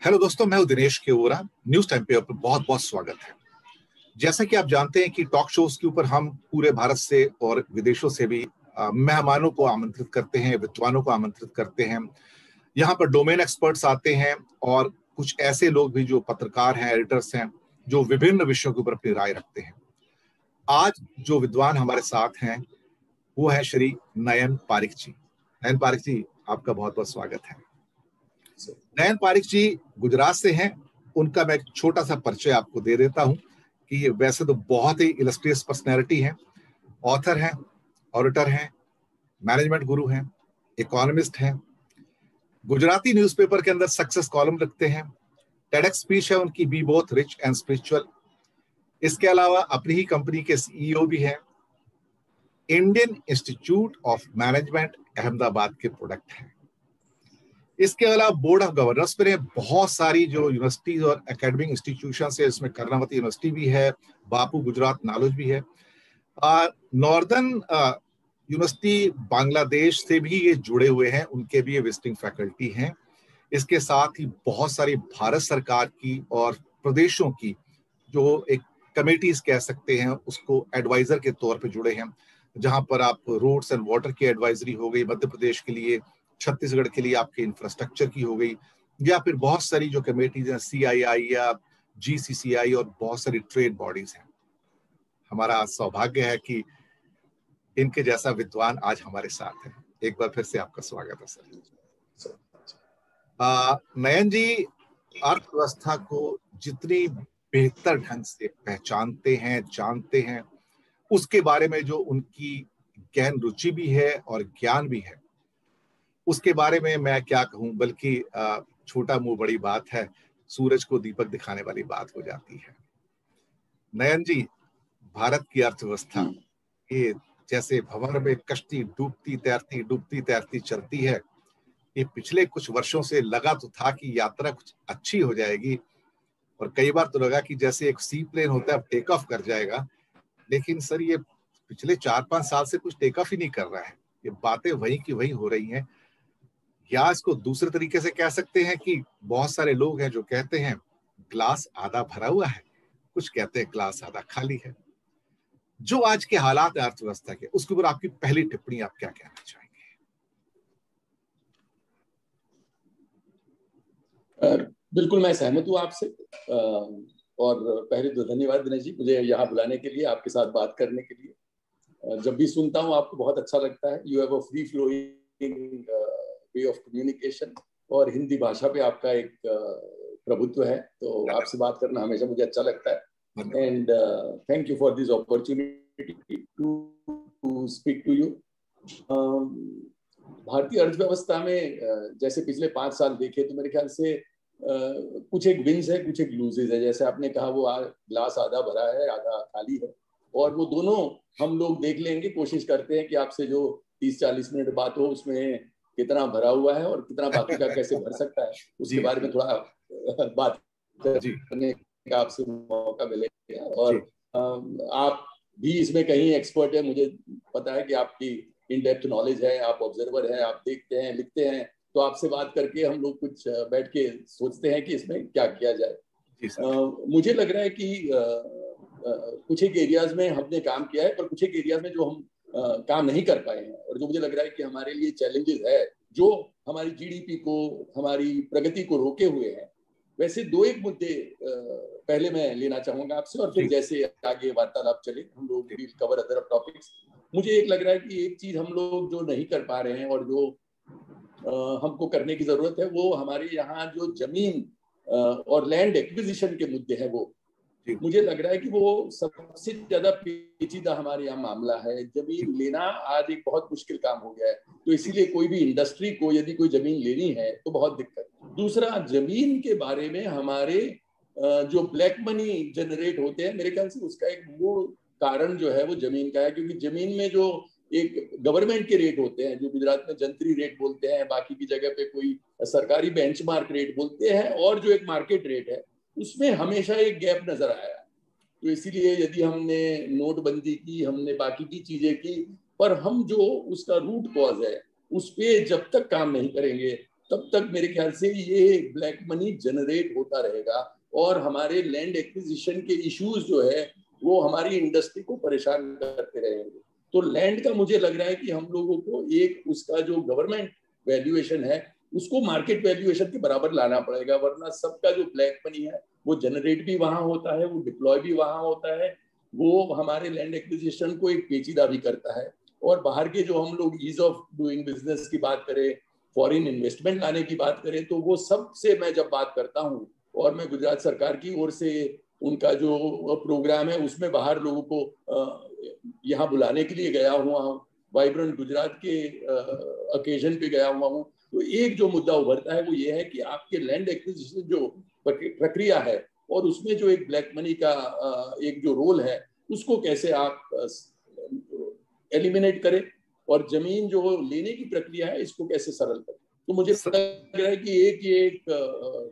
Hello दोस्तों, मैं हूं दिनेश केवरा। न्यूज टाइम पे आपका बहुत बहुत स्वागत है। जैसा कि आप जानते हैं कि टॉक शोज के ऊपर हम पूरे भारत से और विदेशों से भी मेहमानों को आमंत्रित करते हैं, विद्वानों को आमंत्रित करते हैं। यहाँ पर डोमेन एक्सपर्ट्स आते हैं और कुछ ऐसे लोग भी जो पत्रकार हैं, एडिटर्स हैं, जो विभिन्न विषयों के ऊपर अपनी राय रखते हैं। आज जो विद्वान हमारे साथ हैं वो है श्री नयन पारिक जी। नयन पारिक जी, आपका बहुत बहुत स्वागत है। नयन पारिक जी गुजरात से हैं। उनका मैं एक छोटा सा परिचय आपको दे देता हूं कि ये वैसे तो बहुत ही इलस्ट्रियस पर्सनैलिटी हैं, ऑथर हैं, ऑडिटर हैं, मैनेजमेंट गुरु हैं, इकोनॉमिस्ट हैं, गुजराती न्यूज़पेपर के अंदर सक्सेस कॉलम लिखते हैं, टेडेक्स स्पीच है उनकी, be both rich and spiritual. इसके अलावा अपनी ही कंपनी के सीईओ भी हैं। Indian Institute of Management Ahmedabad के प्रोडक्ट हैं। इसके अलावा बोर्ड ऑफ गवर्नर्स पर बहुत सारी जो यूनिवर्सिटीज और एकेडमिक इंस्टीट्यूशन है, इसमें कर्नावती यूनिवर्सिटी भी है, बापू गुजरात नॉलेज भी है, नॉर्दर्न यूनिवर्सिटी बांग्लादेश से भी ये जुड़े हुए हैं, उनके भी ये विजिटिंग फैकल्टी हैं। इसके साथ ही बहुत सारी भारत सरकार की और प्रदेशों की जो एक कमेटीज कह सकते हैं, उसको एडवाइजर के तौर पे जुड़े हैं, जहां पर आप रोड्स एंड वाटर की एडवाइजरी हो गई मध्य प्रदेश के लिए, छत्तीसगढ़ के लिए आपके इंफ्रास्ट्रक्चर की हो गई, या फिर बहुत सारी जो कमेटीज हैं CII या GCCI और बहुत सारी ट्रेड बॉडीज हैं। हमारा सौभाग्य है कि इनके जैसा विद्वान आज हमारे साथ है। एक बार फिर से आपका स्वागत है सर। नयन जी अर्थव्यवस्था को जितनी बेहतर ढंग से पहचानते हैं, जानते हैं, उसके बारे में जो उनकी गहन रुचि भी है और ज्ञान भी है, उसके बारे में मैं क्या कहूं, बल्कि छोटा मुंह बड़ी बात है, सूरज को दीपक दिखाने वाली बात हो जाती है। नयन जी, भारत की अर्थव्यवस्था ये जैसे भंवर में कश्ती डूबती तैरती चलती है, ये पिछले कुछ वर्षों से लगा तो था कि यात्रा कुछ अच्छी हो जाएगी, और कई बार तो लगा कि जैसे एक सी प्लेन होता है अब टेक ऑफ कर जाएगा, लेकिन सर ये पिछले 4-5 साल से कुछ टेक ऑफ ही नहीं कर रहा है। ये बातें वही की वही हो रही हैं। या इसको दूसरे तरीके से कह सकते हैं कि बहुत सारे लोग हैं जो कहते हैं ग्लास आधा भरा हुआ है, कुछ कहते हैं ग्लास आधा खाली है। जो आज के हालात है अर्थव्यवस्था के, उसके ऊपर आपकी पहली टिप्पणी, आप क्या कहना चाहेंगे? बिल्कुल, मैं सहमत हूँ आपसे। और पहले तो धन्यवाद दिनेश जी, मुझे यहाँ बुलाने के लिए, आपके साथ बात करने के लिए। जब भी सुनता हूँ आपको बहुत अच्छा लगता है। You have a free flowing way of communication, और हिंदी भाषा पे आपका एक प्रभुत्व है, तो आपसे बात करना हमेशा मुझे अच्छा लगता है। And thank you for this opportunity to speak to you. भारतीय अर्थव्यवस्था में जैसे पिछले 5 साल देखे तो मेरे ख्याल से कुछ एक विन्स है, कुछ एक लूजेज है। जैसे आपने कहा वो ग्लास आधा भरा है, आधा खाली है, और वो दोनों हम लोग देख लेंगे। कोशिश करते हैं कि आपसे जो 30-40 मिनट बात हो उसमें कितना भरा हुआ है और कितना बाकी का कैसे भर सकता है, उसके बारे में थोड़ा बात करने का आपसे मौका मिलेगा। और आप भी इसमें कहीं एक्सपर्ट है, मुझे पता है कि आपकी इन डेप्थ नॉलेज है, आप ऑब्जर्वर हैं, आप देखते हैं, लिखते हैं, तो आपसे बात करके हम लोग कुछ बैठ के सोचते हैं कि इसमें क्या किया जाए। मुझे लग रहा है कि कुछ एक एरियाज में हमने काम किया है, पर कुछ एक एरियाज में जो हम काम नहीं कर पाए हैं, और जो मुझे लग रहा है कि हमारे लिए चैलेंजेस है, जो हमारी GDP को, हमारी प्रगति को रोके हुए हैं। वैसे 2-1 मुद्दे पहले मैं लेना चाहूंगा आपसे, और फिर जैसे आगे वार्तालाप चले हम लोग विल कवर अदर टॉपिक्स। मुझे एक लग रहा है कि एक चीज हम लोग जो नहीं कर पा रहे हैं और जो हमको करने की जरूरत है, वो हमारे यहाँ जो जमीन और लैंड एक्विजिशन के मुद्दे हैं, वो मुझे लग रहा है कि वो सबसे ज्यादा पेचीदा हमारे यहाँ मामला है। जमीन लेना आज एक बहुत मुश्किल काम हो गया है, तो इसीलिए कोई भी इंडस्ट्री को यदि कोई जमीन लेनी है तो बहुत दिक्कत है। दूसरा, जमीन के बारे में हमारे जो ब्लैक मनी जनरेट होते हैं, मेरे ख्याल से उसका एक मूल कारण जो है वो जमीन का है, क्योंकि जमीन में जो एक गवर्नमेंट के रेट होते हैं, जो गुजरात में जंतरी रेट बोलते हैं, बाकी की जगह पे कोई सरकारी बेंचमार्क रेट बोलते हैं, और जो एक मार्केट रेट है, उसमें हमेशा एक गैप नजर आया। तो इसीलिए यदि हमने नोटबंदी की, हमने बाकी की चीजें की, पर हम जो उसका रूट कॉज है उस पे जब तक काम नहीं करेंगे तब तक मेरे ख्याल से ये ब्लैक मनी जनरेट होता रहेगा और हमारे लैंड एक्विजिशन के इश्यूज जो है वो हमारी इंडस्ट्री को परेशान करते रहेंगे। तो लैंड का मुझे लग रहा है कि हम लोगों को एक उसका जो गवर्नमेंट वैल्यूएशन है उसको मार्केट वैल्यूएशन के बराबर लाना पड़ेगा, वरना सबका जो ब्लैक मनी है वो जनरेट भी वहां होता है, वो डिप्लॉय भी वहां होता है, वो हमारे लैंड एक्विजिशन को एक पेचीदा भी करता है। और बाहर के जो हम लोग ईज ऑफ डूइंग बिजनेस की बात करें, फॉरेन इन्वेस्टमेंट लाने की बात करें, तो वो सब से मैं जब बात करता हूँ और मैं गुजरात सरकार की ओर से उनका जो प्रोग्राम है उसमें बाहर लोगों को यहाँ बुलाने के लिए गया हुआ हूँ, वाइब्रेंट गुजरात के ओकेजन पे गया हुआ हूँ, तो एक जो मुद्दा उभरता है वो ये है कि आपके लैंड एक्विजिशन जो प्रक्रिया है और उसमें जो एक ब्लैक मनी का एक जो रोल है उसको कैसे आप एलिमिनेट करें और जमीन जो लेने की प्रक्रिया है इसको कैसे सरल करें। तो मुझे लग रहा है कि एक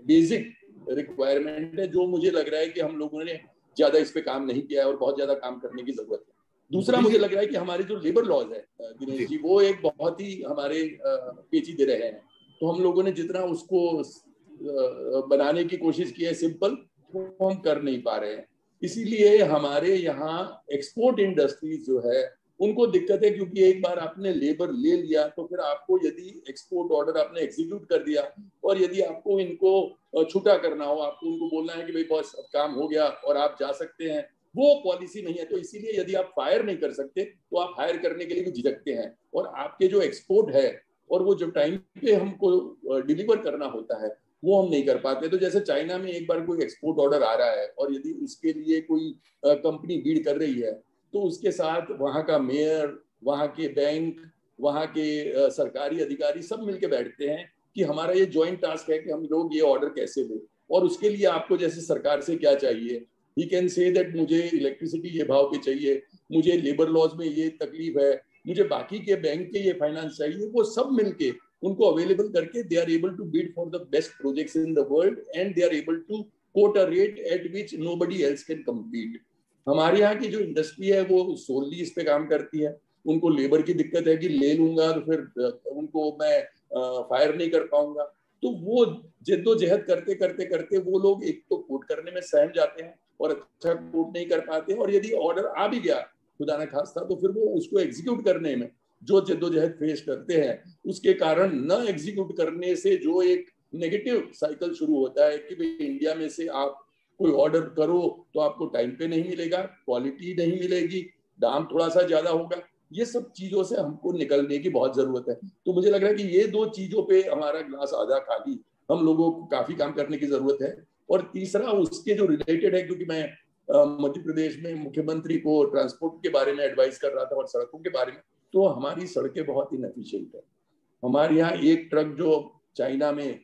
बेसिक रिक्वायरमेंट है जो मुझे लग रहा है कि हम लोगों ने ज्यादा इस पे काम नहीं किया है और बहुत ज्यादा काम करने की जरूरत है। दूसरा मुझे लग रहा है कि हमारे जो लेबर लॉज है दिनेश जी, वो एक बहुत ही हमारे पेचीदे रहे हैं, तो हम लोगों ने जितना उसको बनाने की कोशिश की है सिंपल, वो हम कर नहीं पा रहे हैं। इसीलिए हमारे यहाँ एक्सपोर्ट इंडस्ट्रीज जो है उनको दिक्कत है, क्योंकि एक बार आपने लेबर ले लिया तो फिर आपको यदि एक्सपोर्ट ऑर्डर आपने एग्जीक्यूट कर दिया और यदि आपको इनको छूटा करना हो, आपको उनको बोलना है कि भाई बस अब काम हो गया और आप जा सकते हैं, वो पॉलिसी नहीं है। तो इसीलिए यदि आप फायर नहीं कर सकते तो आप हायर करने के लिए भी झिझकते हैं, और आपके जो एक्सपोर्ट है और वो जो टाइम पे हमको डिलीवर करना होता है वो हम नहीं कर पाते। तो जैसे चाइना में एक बार कोई एक्सपोर्ट ऑर्डर आ रहा है और यदि उसके लिए कोई कंपनी बीड कर रही है तो उसके साथ वहाँ का मेयर, वहाँ के बैंक, वहाँ के सरकारी अधिकारी सब मिलके बैठते हैं कि हमारा ये ज्वाइंट टास्क है कि हम लोग ये ऑर्डर कैसे दें, और उसके लिए आपको जैसे सरकार से क्या चाहिए। ही कैन से दैट मुझे इलेक्ट्रिसिटी ये भाव पे चाहिए, मुझे लेबर लॉज में ये तकलीफ है, मुझे बाकी के बैंक के ये फाइनेंस चाहिए, वो सब मिलके उनको अवेलेबल करके they are able to bid for the best projects in the world and they are able to quote a rate at which nobody else can compete. हमारे यहाँ की जो इंडस्ट्री है वो सोलली इस पे काम करती है, उनको लेबर की दिक्कत है कि ले लूंगा तो फिर उनको मैं फायर नहीं कर पाऊंगा, तो वो जद्दोजहद करते करते करते वो लोग एक तो कोट करने में सहम जाते हैं और अच्छा कोट नहीं कर पाते, और यदि ऑर्डर आ भी गया खुदा न खास्ता तो फिर वो उसको एग्जीक्यूट करने में जो जद्दोजहद फेस करते हैं उसके कारण न एग्जीक्यूट करने से जो एक नेगेटिव साइकिल शुरू होता है कि भाई इंडिया में से आप कोई ऑर्डर करो तो आपको टाइम पे नहीं मिलेगा, क्वालिटी नहीं मिलेगी, दाम थोड़ा सा ज्यादा होगा, ये सब चीजों से हमको निकलने की बहुत जरूरत है। तो मुझे लग रहा है कि ये दो चीजों पे हमारा ग्लास आधा खाली, हम लोगों को काफी काम करने की जरूरत है। और तीसरा उसके जो रिलेटेड है, क्योंकि मैं मध्य प्रदेश में मुख्यमंत्री को ट्रांसपोर्ट के बारे में एडवाइस कर रहा था और सड़कों के बारे में, तो हमारी सड़कें बहुत इनएफिशिएंट है। हमारे यहाँ एक ट्रक जो चाइना में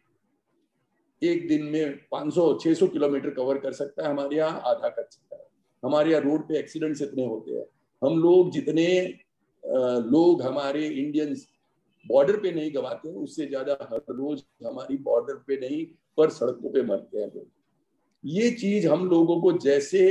एक दिन में 500-600 किलोमीटर कवर कर सकता है, हमारे यहाँ आधा कर सकता है। हमारे यहाँ रोड पे एक्सीडेंट्स इतने होते हैं, हम लोग जितने लोग हमारे इंडियंस बॉर्डर पे नहीं गवाते हैं उससे ज्यादा हर रोज हमारी बॉर्डर पे नहीं पर सड़कों पे मरते हैं लोग। ये चीज हम लोगों को जैसे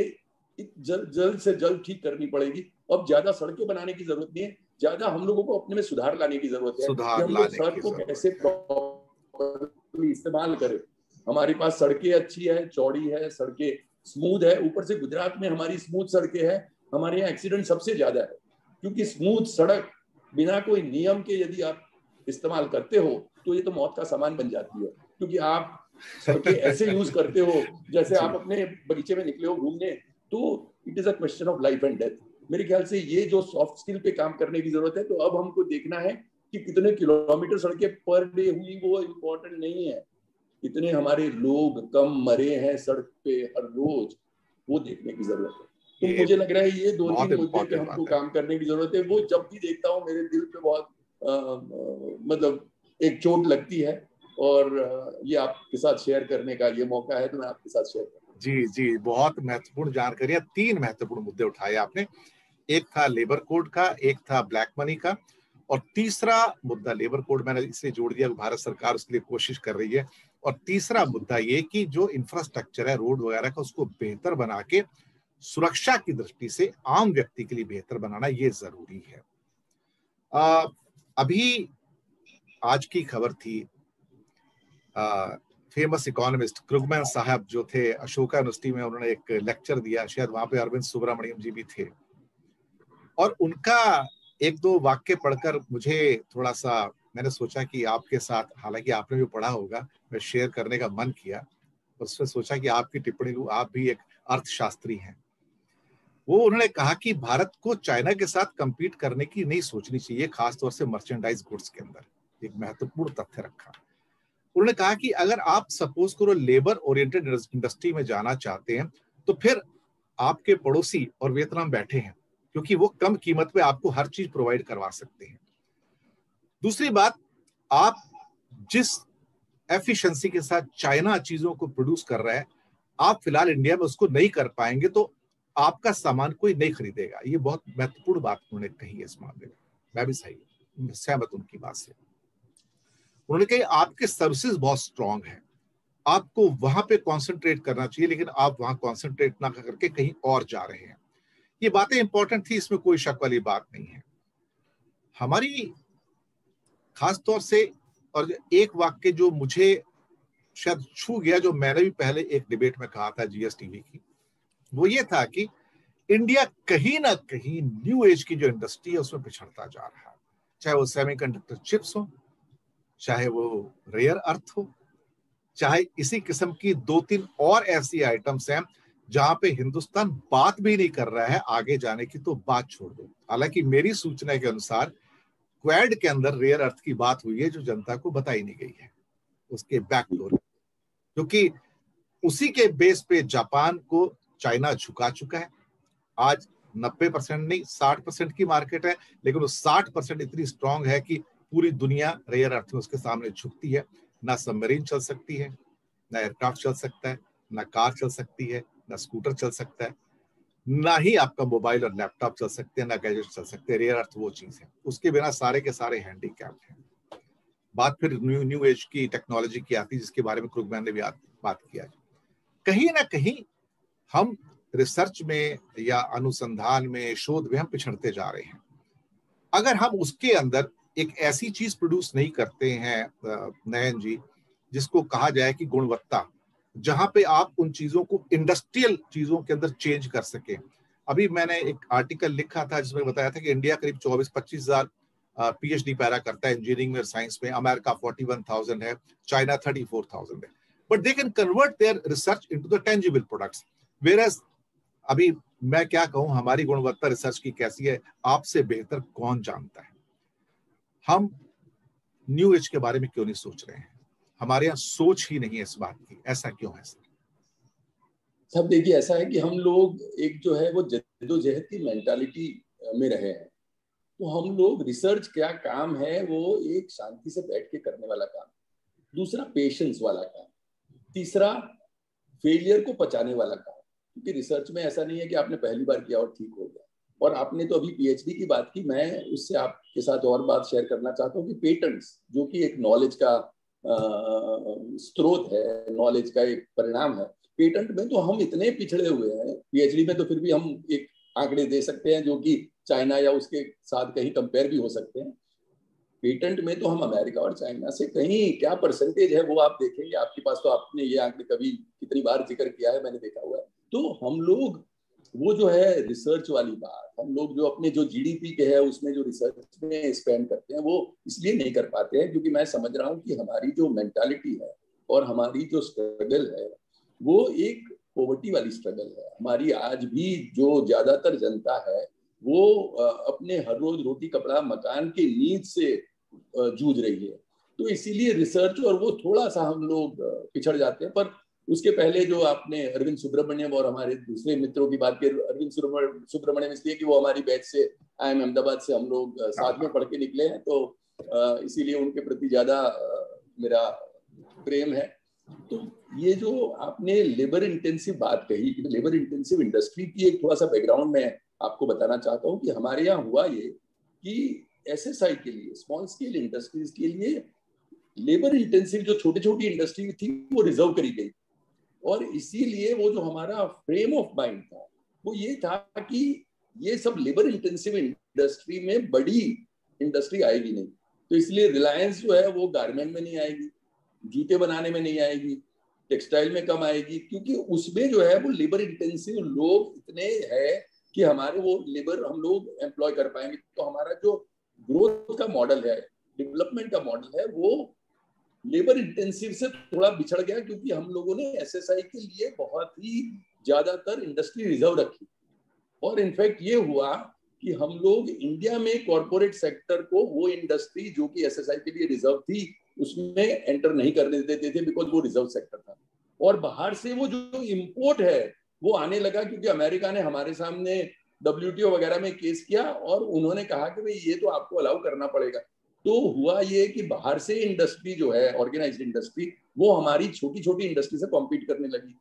जल्द से जल्द ठीक करनी पड़ेगी। अब ज्यादा सड़कें बनाने की जरूरत नहीं है, ज्यादा हम लोगों को अपने में सुधार लाने की जरूरत है कि हम लोग सड़क को कैसे प्रॉपर्ली इस्तेमाल करें। हमारे पास सड़कें अच्छी है, चौड़ी है, सड़कें स्मूथ है, ऊपर से गुजरात में हमारी स्मूथ सड़कें हैं, हमारे यहाँ एक्सीडेंट सबसे ज्यादा है, क्योंकि स्मूथ सड़क बिना कोई नियम के यदि आप इस्तेमाल करते हो तो ये तो मौत का सामान बन जाती है, क्योंकि आप सड़कें ऐसे यूज करते हो जैसे आप अपने बगीचे में निकले हो घूमने, तो it is a question of life and death. मेरे ख्याल से ये जो सॉफ्ट स्किल पे काम करने की जरूरत है। तो अब हमको देखना है कि कितने किलोमीटर सड़कें पर डे हुई वो इम्पोर्टेंट नहीं है, कितने हमारे लोग कम मरे हैं सड़क पे हर रोज, वो देखने की जरूरत है। तो मुझे लग रहा है ये 2-3 मुद्दे पे हमको काम करने की जरूरत है। वो जब भी देखता हूँ मेरे दिल पे बहुत मतलब एक चोट लगती है, और ये आपके साथ शेयर करने का ये मौका है तो मैं आपके साथ शेयर करूँ। जी जी, बहुत महत्वपूर्ण जानकारियां, 3 महत्वपूर्ण मुद्दे उठाए आपने। एक था लेबर कोड का, एक था ब्लैक मनी का, और तीसरा मुद्दा लेबर कोड मैंने इसलिए जोड़ दिया, भारत सरकार उसके लिए कोशिश कर रही है। और तीसरा मुद्दा ये कि जो इंफ्रास्ट्रक्चर है रोड वगैरह का उसको बेहतर बना के सुरक्षा की दृष्टि से आम व्यक्ति के लिए बेहतर बनाना ये जरूरी है। अभी आज की खबर थी फेमस इकोनॉमिस्ट क्रुगमैन साहब जो थे अशोका यूनिवर्सिटी में, उन्होंने एक लेक्चर दिया, शायद वहां पे अरविंद सुब्रमण्यम जी भी थे, और उनका एक दो वाक्य पढ़कर मुझे थोड़ा सा, मैंने सोचा कि आपके साथ, हालांकि आपने भी पढ़ा होगा, मैं शेयर करने का मन किया, और उसमें सोचा कि आपकी टिप्पणी लूं, आप भी एक अर्थशास्त्री हैं। वो उन्होंने कहा कि भारत को चाइना के साथ कंपीट करने की नहीं सोचनी चाहिए, खासतौर से मर्चेंडाइज गुड्स के अंदर। एक महत्वपूर्ण तथ्य रखा। उन्होंने कहा कि अगर आप सपोज करो लेबर ओरिएंटेड इंडस्ट्री में जाना चाहते हैं, तो फिर आपके पड़ोसी और वियतनाम बैठे हैं, क्योंकि वो कम कीमत पे आपको हर चीज प्रोवाइड करवा सकते हैं। दूसरी बात, आप जिस एफिशिएंसी के साथ चाइना चीजों को प्रोड्यूस कर रहा है, आप फिलहाल इंडिया में उसको नहीं कर पाएंगे, तो आपका सामान कोई नहीं खरीदेगा। ये बहुत महत्वपूर्ण बात उन्होंने कही है इस मामले में। मैं भी सहमत उनकी बात से। उन्होंने कहा आपके सर्विसेज बहुत स्ट्रांग है, आपको वहां पे कंसंट्रेट करना चाहिए, लेकिन आप वहां कंसंट्रेट ना करके कहीं और जा रहे हैं। ये बातें इंपॉर्टेंट थी, इसमें कोई शक वाली बात नहीं है। हमारी खास तौर से, और एक वाक्य जो मुझे शायद छू गया, जो मैंने भी पहले एक डिबेट में कहा था जीएसटीवी की, वो ये था कि इंडिया कहीं ना कहीं न्यू एज की जो इंडस्ट्री है उसमें पिछड़ता जा रहा है, चाहे वो सेमीकंडक्टर चिप्स हो, चाहे वो रेयर अर्थ हो, चाहे इसी किस्म की दो तीन और ऐसी आइटम्स हैं जहां पे हिंदुस्तान बात भी नहीं कर रहा है आगे जाने की, तो बात छोड़ दो। हालांकि मेरी सूचना के अनुसार क्वाड के अंदर रेयर अर्थ की बात हुई है, जो जनता को बताई नहीं गई है, उसके बैकडोर, क्योंकि उसी के बेस पे जापान को चाइना झुका चुका है। आज 90% नहीं 60% की मार्केट है, लेकिन वो 60% इतनी स्ट्रांग है कि पूरी दुनिया रेयर अर्थ में उसके सामने झुकती है। ना सबमरीन चल सकती है, ना एयरक्राफ्ट चल सकता है, ना कार चल सकती है, ना स्कूटर चल सकता है, ना ही आपका मोबाइल और लैपटॉप चल सकते हैं, ना गैजेट चल सकते हैं। रेयर अर्थ वो चीज है, उसके बिना सारे के सारे हैंडीकैप्ड हैं। बात फिर न्यू एज की टेक्नोलॉजी की आती है, जिसके बारे में क्रुगमैन ने भी बात किया। कहीं ना कहीं हम रिसर्च में या अनुसंधान में, शोध में हम पिछड़ते जा रहे हैं। अगर हम उसके अंदर एक ऐसी चीज प्रोड्यूस नहीं करते हैं नयन जी, जिसको कहा जाए कि गुणवत्ता, जहां पे आप उन चीजों को इंडस्ट्रियल चीजों के अंदर चेंज कर सके। अभी मैंने एक आर्टिकल लिखा था जिसमें बताया था कि इंडिया करीब 24-25 हजार पीएचडी पैरा करता है इंजीनियरिंग में, साइंस में, अमेरिका 41,000 है, चाइना 34,000 है, but they can convert their research into the tangible products. Whereas अभी मैं क्या कहूं, हमारी गुणवत्ता रिसर्च की कैसी है, आपसे बेहतर कौन जानता है। हम न्यू एज के बारे में क्यों नहीं सोच रहे हैं? हमारे यहाँ सोच ही नहीं है इस बात की, ऐसा क्यों है सर? सब देखिए, ऐसा है कि हम लोग एक जो है वो जद्दोजहद की मेंटालिटी में रहे हैं। तो हम लोग रिसर्च क्या काम है, वो एक शांति से बैठ के करने वाला काम, दूसरा पेशेंस वाला काम, तीसरा फेलियर को पचाने वाला काम। क्योंकि रिसर्च में ऐसा नहीं है कि आपने पहली बार किया और ठीक हो गया। और आपने तो अभी पीएचडी की बात की, मैं उससे आपके साथ और बात शेयर करना चाहता हूँ कि पेटेंट्स, जो कि एक नॉलेज का स्रोत है, नॉलेज का एक परिणाम है, पेटेंट में तो हम इतने पिछड़े हुए हैं। पीएचडी में तो फिर भी हम एक आंकड़े दे सकते हैं जो कि चाइना या उसके साथ कहीं कंपेयर भी हो सकते हैं। पेटेंट में तो हम अमेरिका और चाइना से कहीं क्या परसेंटेज है वो आप देखेंगे, आपके पास तो, आपने ये आंकड़े कभी कितनी बार जिक्र किया है, मैंने देखा हुआ है। तो हम लोग वो जो है रिसर्च वाली बात, हम लोग जो अपने जो जीडीपी के है उसमें जो रिसर्च में स्पेंड करते हैं, वो इसलिए नहीं कर पाते हैं क्योंकि मैं समझ रहा हूँ कि हमारी जो मेंटालिटी है और हमारी जो स्ट्रगल है वो एक पॉवर्टी वाली स्ट्रगल है। हमारी आज भी जो ज्यादातर जनता है वो अपने हर रोज रोटी कपड़ा मकान की नीड से जूझ रही है। तो इसीलिए रिसर्च और वो थोड़ा सा हम लोग पिछड़ जाते हैं। पर उसके पहले जो आपने अरविंद सुब्रमण्यम और हमारे दूसरे मित्रों की बात की, अरविंद सुब्रमण्यम इसलिए कि वो हमारी बैच से, IIM अहमदाबाद से हम लोग साथ में पढ़ के निकले हैं, तो इसीलिए उनके प्रति ज्यादा मेरा प्रेम है। तो ये जो आपने लेबर इंटेंसिव बात कही, लेबर इंटेंसिव इंडस्ट्री की एक थोड़ा सा बैकग्राउंड में आपको बताना चाहता हूँ कि हमारे यहाँ हुआ ये कि SSI के लिए, स्मॉल स्केल इंडस्ट्रीज के लिए, लेबर इंटेंसिव जो छोटी छोटी इंडस्ट्री थी वो रिजर्व करी गई। और इसीलिए वो जो हमारा फ्रेम ऑफ माइंड था वो ये था कि ये सब लेबर इंटेंसिव इंडस्ट्री में बड़ी इंडस्ट्री आएगी नहीं। तो इसलिए रिलायंस जो है वो गारमेंट में नहीं आएगी, जूते बनाने में नहीं आएगी, टेक्सटाइल में कम आएगी, क्योंकि उसमें जो है वो लेबर इंटेंसिव लोग इतने हैं कि हमारे वो लेबर हम लोग एम्प्लॉय कर पाएंगे। तो हमारा जो ग्रोथ का मॉडल है, डेवलपमेंट का मॉडल है, वो लेबर इंटेंसिव से थोड़ा बिछड़ गया, क्योंकि हम लोगों ने एसएसआई के लिए बहुत ही ज्यादातर इंडस्ट्री रिजर्व रखी। और इनफैक्ट ये हुआ कि हम लोग इंडिया में कॉर्पोरेट सेक्टर को वो इंडस्ट्री जो कि एसएसआई के लिए रिजर्व थी उसमें एंटर नहीं करने देते थे, बिकॉज वो रिजर्व सेक्टर था। और बाहर से वो जो इम्पोर्ट है वो आने लगा, क्योंकि अमेरिका ने हमारे सामने WTO वगैरह में केस किया और उन्होंने कहा कि भाई ये तो आपको अलाउ करना पड़ेगा। तो हुआ ये कि बाहर से इंडस्ट्री जो है, ऑर्गेनाइज्ड इंडस्ट्री, वो हमारी छोटी छोटी इंडस्ट्री से कॉम्पीट करने लगी।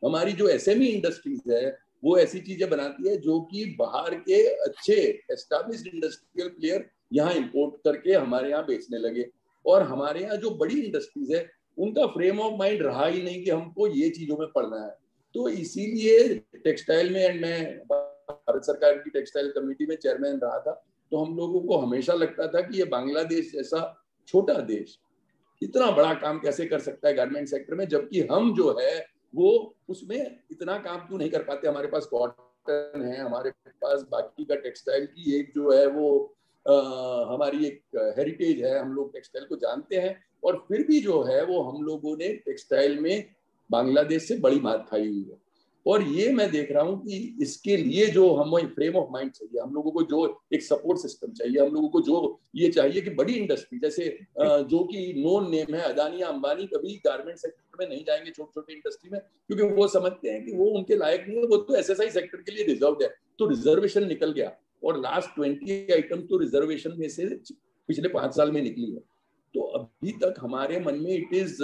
हमारी जो SME इंडस्ट्रीज है वो ऐसी चीजें बनाती है जो कि बाहर के अच्छे एस्टैब्लिश्ड इंडस्ट्रियल प्लेयर यहाँ इंपोर्ट करके हमारे यहाँ बेचने लगे। और हमारे यहाँ जो बड़ी इंडस्ट्रीज है उनका फ्रेम ऑफ माइंड रहा ही नहीं कि हमको ये चीजों में पढ़ना है। तो इसीलिए टेक्सटाइल में, एंड मैं भारत सरकार की टेक्सटाइल कमेटी में चेयरमैन रहा था, तो हम लोगों को हमेशा लगता था कि ये बांग्लादेश जैसा छोटा देश इतना बड़ा काम कैसे कर सकता है गारमेंट सेक्टर में, जबकि हम जो है वो उसमें इतना काम क्यों नहीं कर पाते। हमारे पास कॉटन है, हमारे पास बाकी का टेक्सटाइल की एक जो है वो हमारी एक हेरिटेज है, हम लोग टेक्सटाइल को जानते हैं। और फिर भी जो है वो हम लोगों ने टेक्सटाइल में बांग्लादेश से बड़ी मात खाई हुई है। और ये मैं देख रहा हूँ कि इसके लिए जो हमें फ्रेम ऑफ माइंड चाहिए, हम लोगों को जो एक सपोर्ट सिस्टम चाहिए, हम लोगों को जो ये चाहिए कि बड़ी इंडस्ट्री जैसे जो कि नोन नेम है, अदानी अंबानी कभी गारमेंट सेक्टर में नहीं जाएंगे छोटी छोटी इंडस्ट्री में, क्योंकि वो समझते हैं कि वो उनके लायक नहीं है, वो तो एसएसआई सेक्टर के लिए रिजर्व है। तो रिजर्वेशन निकल गया और लास्ट 20 आइटम तो रिजर्वेशन में से पिछले 5 साल में निकली है। तो अभी तक हमारे मन में it is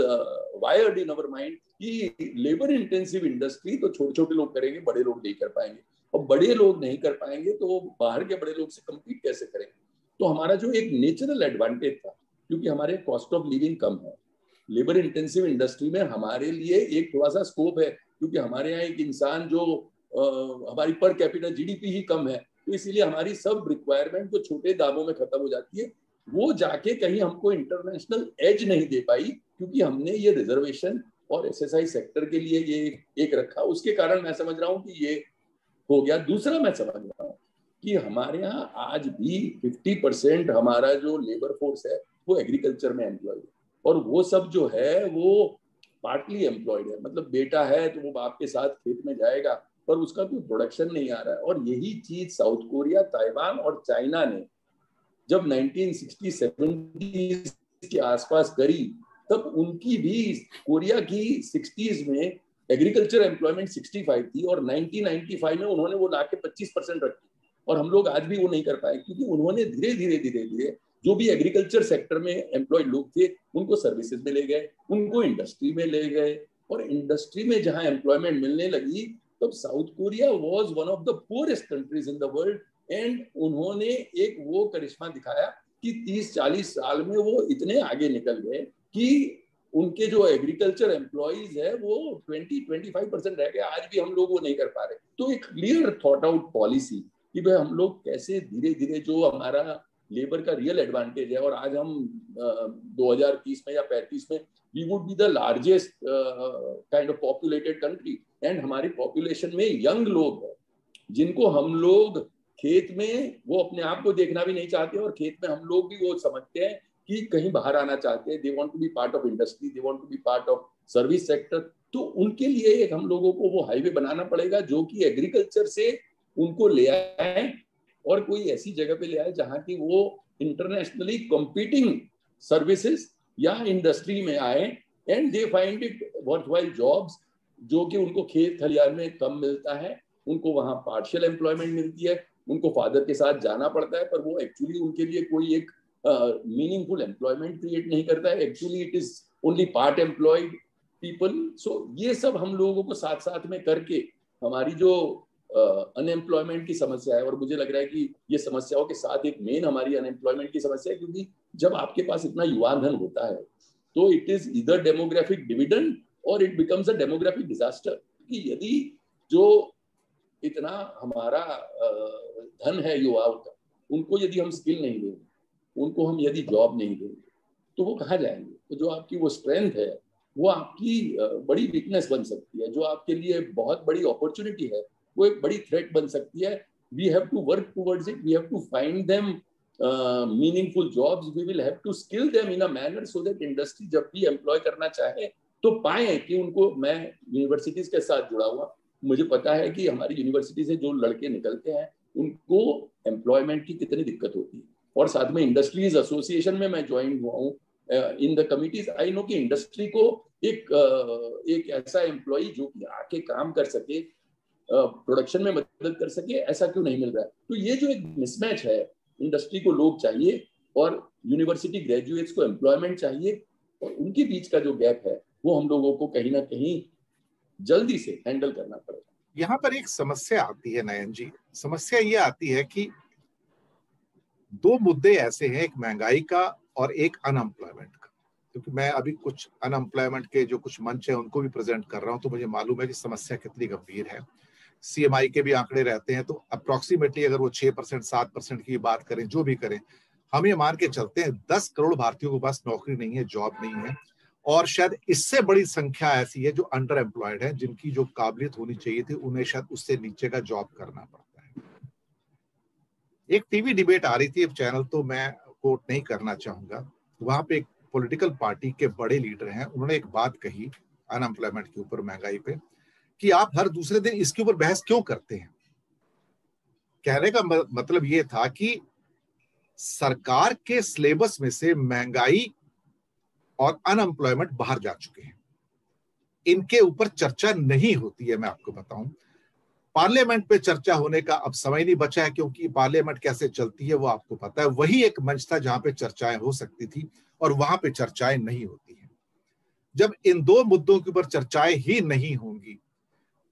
wired in our mind कि लेबर इंटेंसिव इंडस्ट्री तो छोटे छोटे लोग करेंगे, बड़े लोग नहीं कर पाएंगे। और बड़े लोग नहीं कर पाएंगे तो बाहर के बड़े लोग से कम्पीट कैसे करेंगे। तो हमारा जो एक नेचुरल एडवांटेज था, क्योंकि हमारे कॉस्ट ऑफ लिविंग कम है, लेबर इंटेंसिव इंडस्ट्री में हमारे लिए एक थोड़ा सा स्कोप है, क्योंकि हमारे यहाँ एक इंसान जो हमारी पर कैपिटल GDP ही कम है, तो इसीलिए हमारी सब रिक्वायरमेंट जो छोटे दामों में खत्म हो जाती है, वो जाके कहीं हमको इंटरनेशनल एज नहीं दे पाई, क्योंकि हमने ये रिजर्वेशन और एसएसआई सेक्टर के लिए ये एक रखा। उसके कारण मैं समझ रहा हूँ कि ये हो गया। दूसरा मैं समझ रहा हूँ कि हमारे यहाँ आज भी 50% हमारा जो लेबर फोर्स है वो एग्रीकल्चर में एम्प्लॉयड है, और वो सब जो है वो पार्टली एम्प्लॉयड है। मतलब बेटा है तो वो बाप के साथ खेत में जाएगा, पर उसका कोई प्रोडक्शन नहीं आ रहा है। और यही चीज साउथ कोरिया, ताइवान और चाइना ने जब 1960-70 के आसपास करी, तब उनकी भी, कोरिया की 60s में एग्रीकल्चर एम्प्लॉयमेंट 65 थी और 1995 में उन्होंने वो लाके 25% रखी। और हम लोग आज भी वो नहीं कर पाए, क्योंकि उन्होंने धीरे धीरे जो भी एग्रीकल्चर सेक्टर में एम्प्लॉयड लोग थे उनको सर्विसेज में ले गए, उनको इंडस्ट्री में ले गए, और इंडस्ट्री में जहां एम्प्लॉयमेंट मिलने लगी तब south Korea was one of the poorest countries in the world. And उन्होंने एक वो करिश्मा दिखाया कि 30-40 साल में वो इतने आगे निकल गए कि उनके जो एग्रीकल्चर एम्प्लॉइज है वो 20-25% रह गए। आज भी हम लोग वो नहीं कर पा रहे। तो एक क्लियर थॉट आउट पॉलिसी कि भाई हम लोग कैसे धीरे धीरे जो हमारा लेबर का रियल एडवांटेज है, और आज हम 2030 में या 35 में we would be the largest kind of populated country, and हमारी पॉपुलेशन में यंग लोग हैं जिनको हम लोग खेत में, वो अपने आप को देखना भी नहीं चाहते, और खेत में हम लोग भी वो समझते हैं कि कहीं बाहर आना चाहते हैं। They want to be part of industry, they want to be part of service sector. तो उनके लिए एक हम लोगों को वो हाईवे बनाना पड़ेगा जो कि एग्रीकल्चर से उनको ले आए और कोई ऐसी जगह पे ले आए जहां की वो इंटरनेशनली कॉम्पिटिंग सर्विसेज या इंडस्ट्री में आए, and they find it worthwhile jobs, जो कि उनको खेत खलियान में कम मिलता है, उनको वहां पार्शियल एम्प्लॉयमेंट मिलती है, उनको फादर के साथ जाना पड़ता है, पर वो एक्चुअली उनके लिए कोई एक मीनिंगफुल एम्प्लॉयमेंट क्रिएट नहीं करता है। Actually it is only part employed people. So ये सब हम लोगों को साथ साथ में करके हमारी जो अनएम्प्लॉयमेंट की समस्या है, और मुझे लग रहा है कि ये समस्याओं के साथ एक मेन हमारी अनएम्प्लॉयमेंट की समस्या है, क्योंकि जब आपके पास इतना युवा धन होता है तो इट इज इधर डेमोग्राफिक डिविडेंड और it becomes a demographic disaster. कि यदि जो इतना हमारा धन है युवाओं का, उनको यदि हम स्किल नहीं देंगे, उनको हम यदि जॉब नहीं देंगे, तो वो कहाँ जाएंगे? तो जो आपकी वो स्ट्रेंथ है वो आपकी बड़ी वीकनेस बन सकती है, जो आपके लिए बहुत बड़ी अपॉर्चुनिटी है वो एक बड़ी थ्रेट बन सकती है। We have to work towards it, we have to find them meaningful jobs, we will have to skill them in a manner so that industry जब भी एम्प्लॉय करना चाहे तो पाए कि उनको, मैं यूनिवर्सिटीज के साथ जुड़ा हुआ, मुझे पता है कि हमारी यूनिवर्सिटी से जो लड़के निकलते हैं उनको एम्प्लॉयमेंट की कितनी दिक्कत होती है। और साथ में इंडस्ट्रीज एसोसिएशन में मैं ज्वाइन हुआ हूँ, in the committees I know कि इंडस्ट्री को एक ऐसा एम्प्लॉय जो कि आके काम कर सके, प्रोडक्शन में मदद कर सके, ऐसा क्यों नहीं मिल रहा है? तो ये जो एक मिसमैच है, इंडस्ट्री को लोग चाहिए और यूनिवर्सिटी ग्रेजुएट्स को एम्प्लॉयमेंट चाहिए, और उनके बीच का जो गैप है वो हम लोगों को कहीं ना कहीं जल्दी से हैंडल करना पड़ेगा। यहाँ पर एक समस्या आती है नयन जी, समस्या ये आती है कि दो मुद्दे ऐसे हैं, एक महंगाई का और एक अनएम्प्लॉयमेंट का। क्योंकि मैं अभी कुछ अनएम्प्लॉयमेंट के जो कुछ मंच है उनको भी प्रेजेंट कर रहा हूं, तो मुझे मालूम है कि समस्या कितनी गंभीर है। सीएमआई के भी आंकड़े रहते हैं, तो अप्रोक्सीमेटली अगर वो 6% 7% की बात करें, जो भी करें, हम ये मान के चलते हैं 10 करोड़ भारतीयों के पास नौकरी नहीं है, जॉब नहीं है, और शायद इससे बड़ी संख्या ऐसी है जो अंडर एम्प्लॉयड है, जिनकी जो काबिलियत होनी चाहिए थी उन्हें शायद उससे नीचे का जॉब करना पड़ता है। एक टीवी डिबेट आ रही थी, अब चैनल तो मैं कोट नहीं करना चाहूंगा, वहां पे एक पॉलिटिकल पार्टी के बड़े लीडर हैं, उन्होंने एक बात कही अनएम्प्लॉयमेंट के ऊपर, महंगाई पे, कि आप हर दूसरे दिन इसके ऊपर बहस क्यों करते हैं। कहने का मतलब ये था कि सरकार के सिलेबस में से महंगाई और अनएम्प्लॉयमेंट बाहर जा चुके हैं, इनके ऊपर चर्चा नहीं होती है। मैं आपको बताऊं, पार्लियामेंट पे चर्चा होने का अब समय नहीं बचा है, क्योंकि पार्लियामेंट कैसे चलती है वो आपको पता है। वही एक मंच था जहां पे चर्चाएं हो सकती थी, और वहां पे चर्चाएं नहीं होती हैं। जब इन दो मुद्दों के ऊपर चर्चाएं ही नहीं होंगी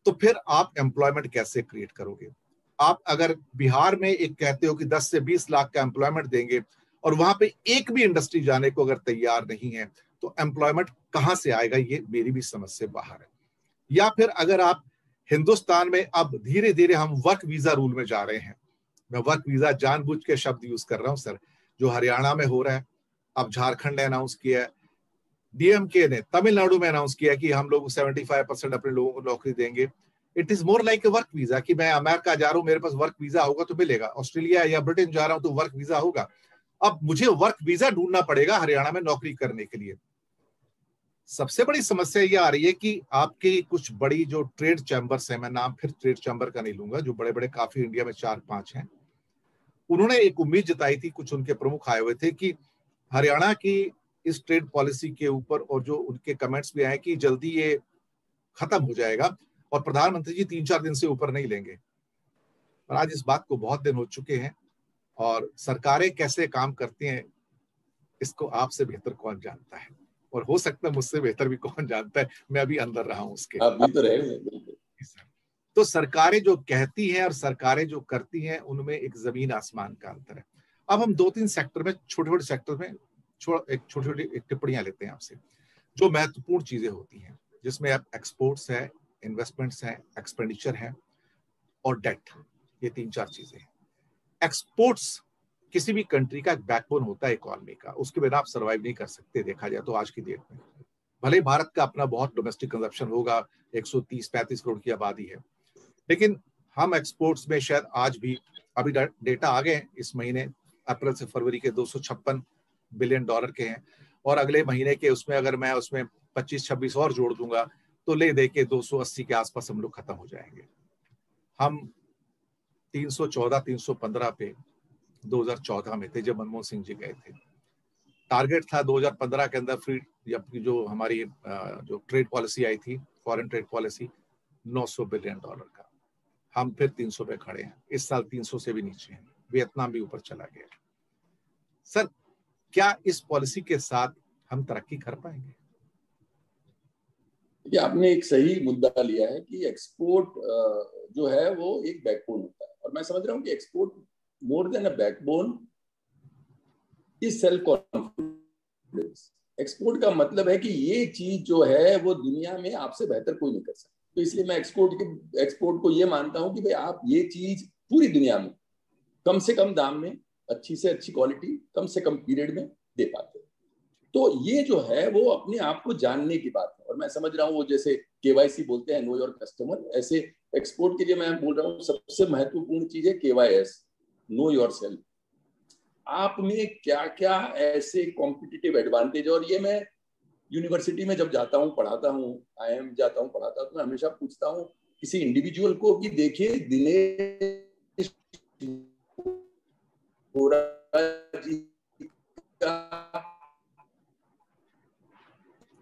तो फिर आप एम्प्लॉयमेंट कैसे क्रिएट करोगे? आप अगर बिहार में एक कहते हो कि 10 से 20 लाख का एम्प्लॉयमेंट देंगे, और वहां पे एक भी इंडस्ट्री जाने को अगर तैयार नहीं है, तो एम्प्लॉयमेंट कहां से आएगा? ये मेरी भी समझ से बाहर है। या फिर अगर आप हिंदुस्तान में अब धीरे धीरे हम वर्क वीजा रूल में जा रहे हैं, मैं वर्क वीजा जानबूझ के शब्द यूज कर रहा हूं सर, जो हरियाणा में हो रहा है, अब झारखंड ने अनाउंस किया है, डीएमके ने तमिलनाडु में अनाउंस किया कि हम लोग 75% अपने लोगों को नौकरी देंगे। It is more like a work visa, कि मैं अमेरिका जा रहा हूं, मेरे पास वर्क वीजा होगा तो मिलेगा, ऑस्ट्रेलिया या ब्रिटेन जा रहा हूं तो वर्क वीजा होगा। अब मुझे वर्क वीजा ढूंढना पड़ेगा हरियाणा में नौकरी करने के लिए। सबसे बड़ी समस्या ये आ रही है कि आपकी कुछ बड़ी जो ट्रेड चैम्बर्स हैं, मैं नाम फिर ट्रेड चैम्बर का नहीं लूंगा, जो बड़े बड़े काफी इंडिया में 4-5 हैं, उन्होंने एक उम्मीद जताई थी, कुछ उनके प्रमुख आए हुए थे, कि हरियाणा की इस ट्रेड पॉलिसी के ऊपर, और जो उनके कमेंट्स भी आए कि जल्दी ये खत्म हो जाएगा और प्रधानमंत्री जी 3-4 दिन से ऊपर नहीं लेंगे। पर आज इस बात को बहुत दिन हो चुके हैं, और सरकारें कैसे काम करती हैं इसको आपसे बेहतर कौन जानता है, और हो सकता है मुझसे बेहतर भी कौन जानता है, मैं अभी अंदर रहा हूं उसके। आप भी तो रहे हैं। तो सरकारें जो कहती हैं और सरकारें जो करती हैं, उनमें एक जमीन आसमान का अंतर है। अब हम 2-3 सेक्टर में, छोटे छोटे सेक्टर में छोटी छोटी टिप्पणियां लेते हैं आपसे, जो महत्वपूर्ण चीजें होती हैं, जिसमें अब एक्सपोर्ट्स है, इन्वेस्टमेंट्स है, एक्सपेंडिचर है और डेट, ये 3-4 चीजें हैं। एक्सपोर्ट्स किसी भी कंट्री का एक बैकबोन होता है इकोनॉमी का, उसके बिना आप सर्वाइव नहीं कर सकते, देखा जाए तो आज की डेट में। भले ही भारत का अपना बहुत डोमेस्टिक कंजप्शन होगा, 130-35 करोड़ की आबादी है, लेकिन हम एक्सपोर्ट्स में शायद आज भी, अभी डेटा आ गए इस महीने अप्रैल से फरवरी के, $256 बिलियन के हैं, और अगले महीने के उसमें अगर मैं उसमें 25-26 और जोड़ दूंगा तो ले दे के 280 के आसपास हम लोग खत्म हो जाएंगे। हम 314-315 पे 2014 में थे जब मनमोहन सिंह जी गए थे। टारगेट था 2015 के अंदर फ्री, जो हमारी जो ट्रेड पॉलिसी आई थी, फॉरेन ट्रेड पॉलिसी, $900 बिलियन का। हम फिर 300 पे खड़े हैं, इस साल 300 से भी नीचे हैं, वियतनाम भी ऊपर चला गया। सर, क्या इस पॉलिसी के साथ हम तरक्की कर पाएंगे? ये आपने एक सही मुद्दा लिया है कि एक्सपोर्ट जो है वो एक बैकबोन होता है, और मैं समझ रहा हूँ कि export more than a backbone is self confidence. Export का मतलब है कि ये चीज जो है वो दुनिया में आपसे बेहतर कोई नहीं कर सकता। तो इसलिए मैं एक्सपोर्ट को ये मानता हूँ कि भाई आप ये चीज पूरी दुनिया में कम से कम दाम में, अच्छी से अच्छी क्वालिटी, कम से कम पीरियड में दे पाते हैं। तो ये जो है वो अपने आप को जानने की बात है। और मैं समझ रहा हूँ वो जैसे केवाईसी बोलते हैं, नो योर कस्टमर, ऐसे एक्सपोर्ट के लिए मैं बोल रहा हूँ सबसे महत्वपूर्ण चीज है केवाईएस, नो योर सेल्फ। आप में क्या क्या ऐसे कॉम्पिटिटिव एडवांटेज, और ये मैं यूनिवर्सिटी में जब जाता हूँ पढ़ाता हूँ, IIM जाता हूँ पढ़ाता हूँ, तो मैं हमेशा पूछता हूँ किसी इंडिविजुअल को कि देखिए दिनेश वोरा जी का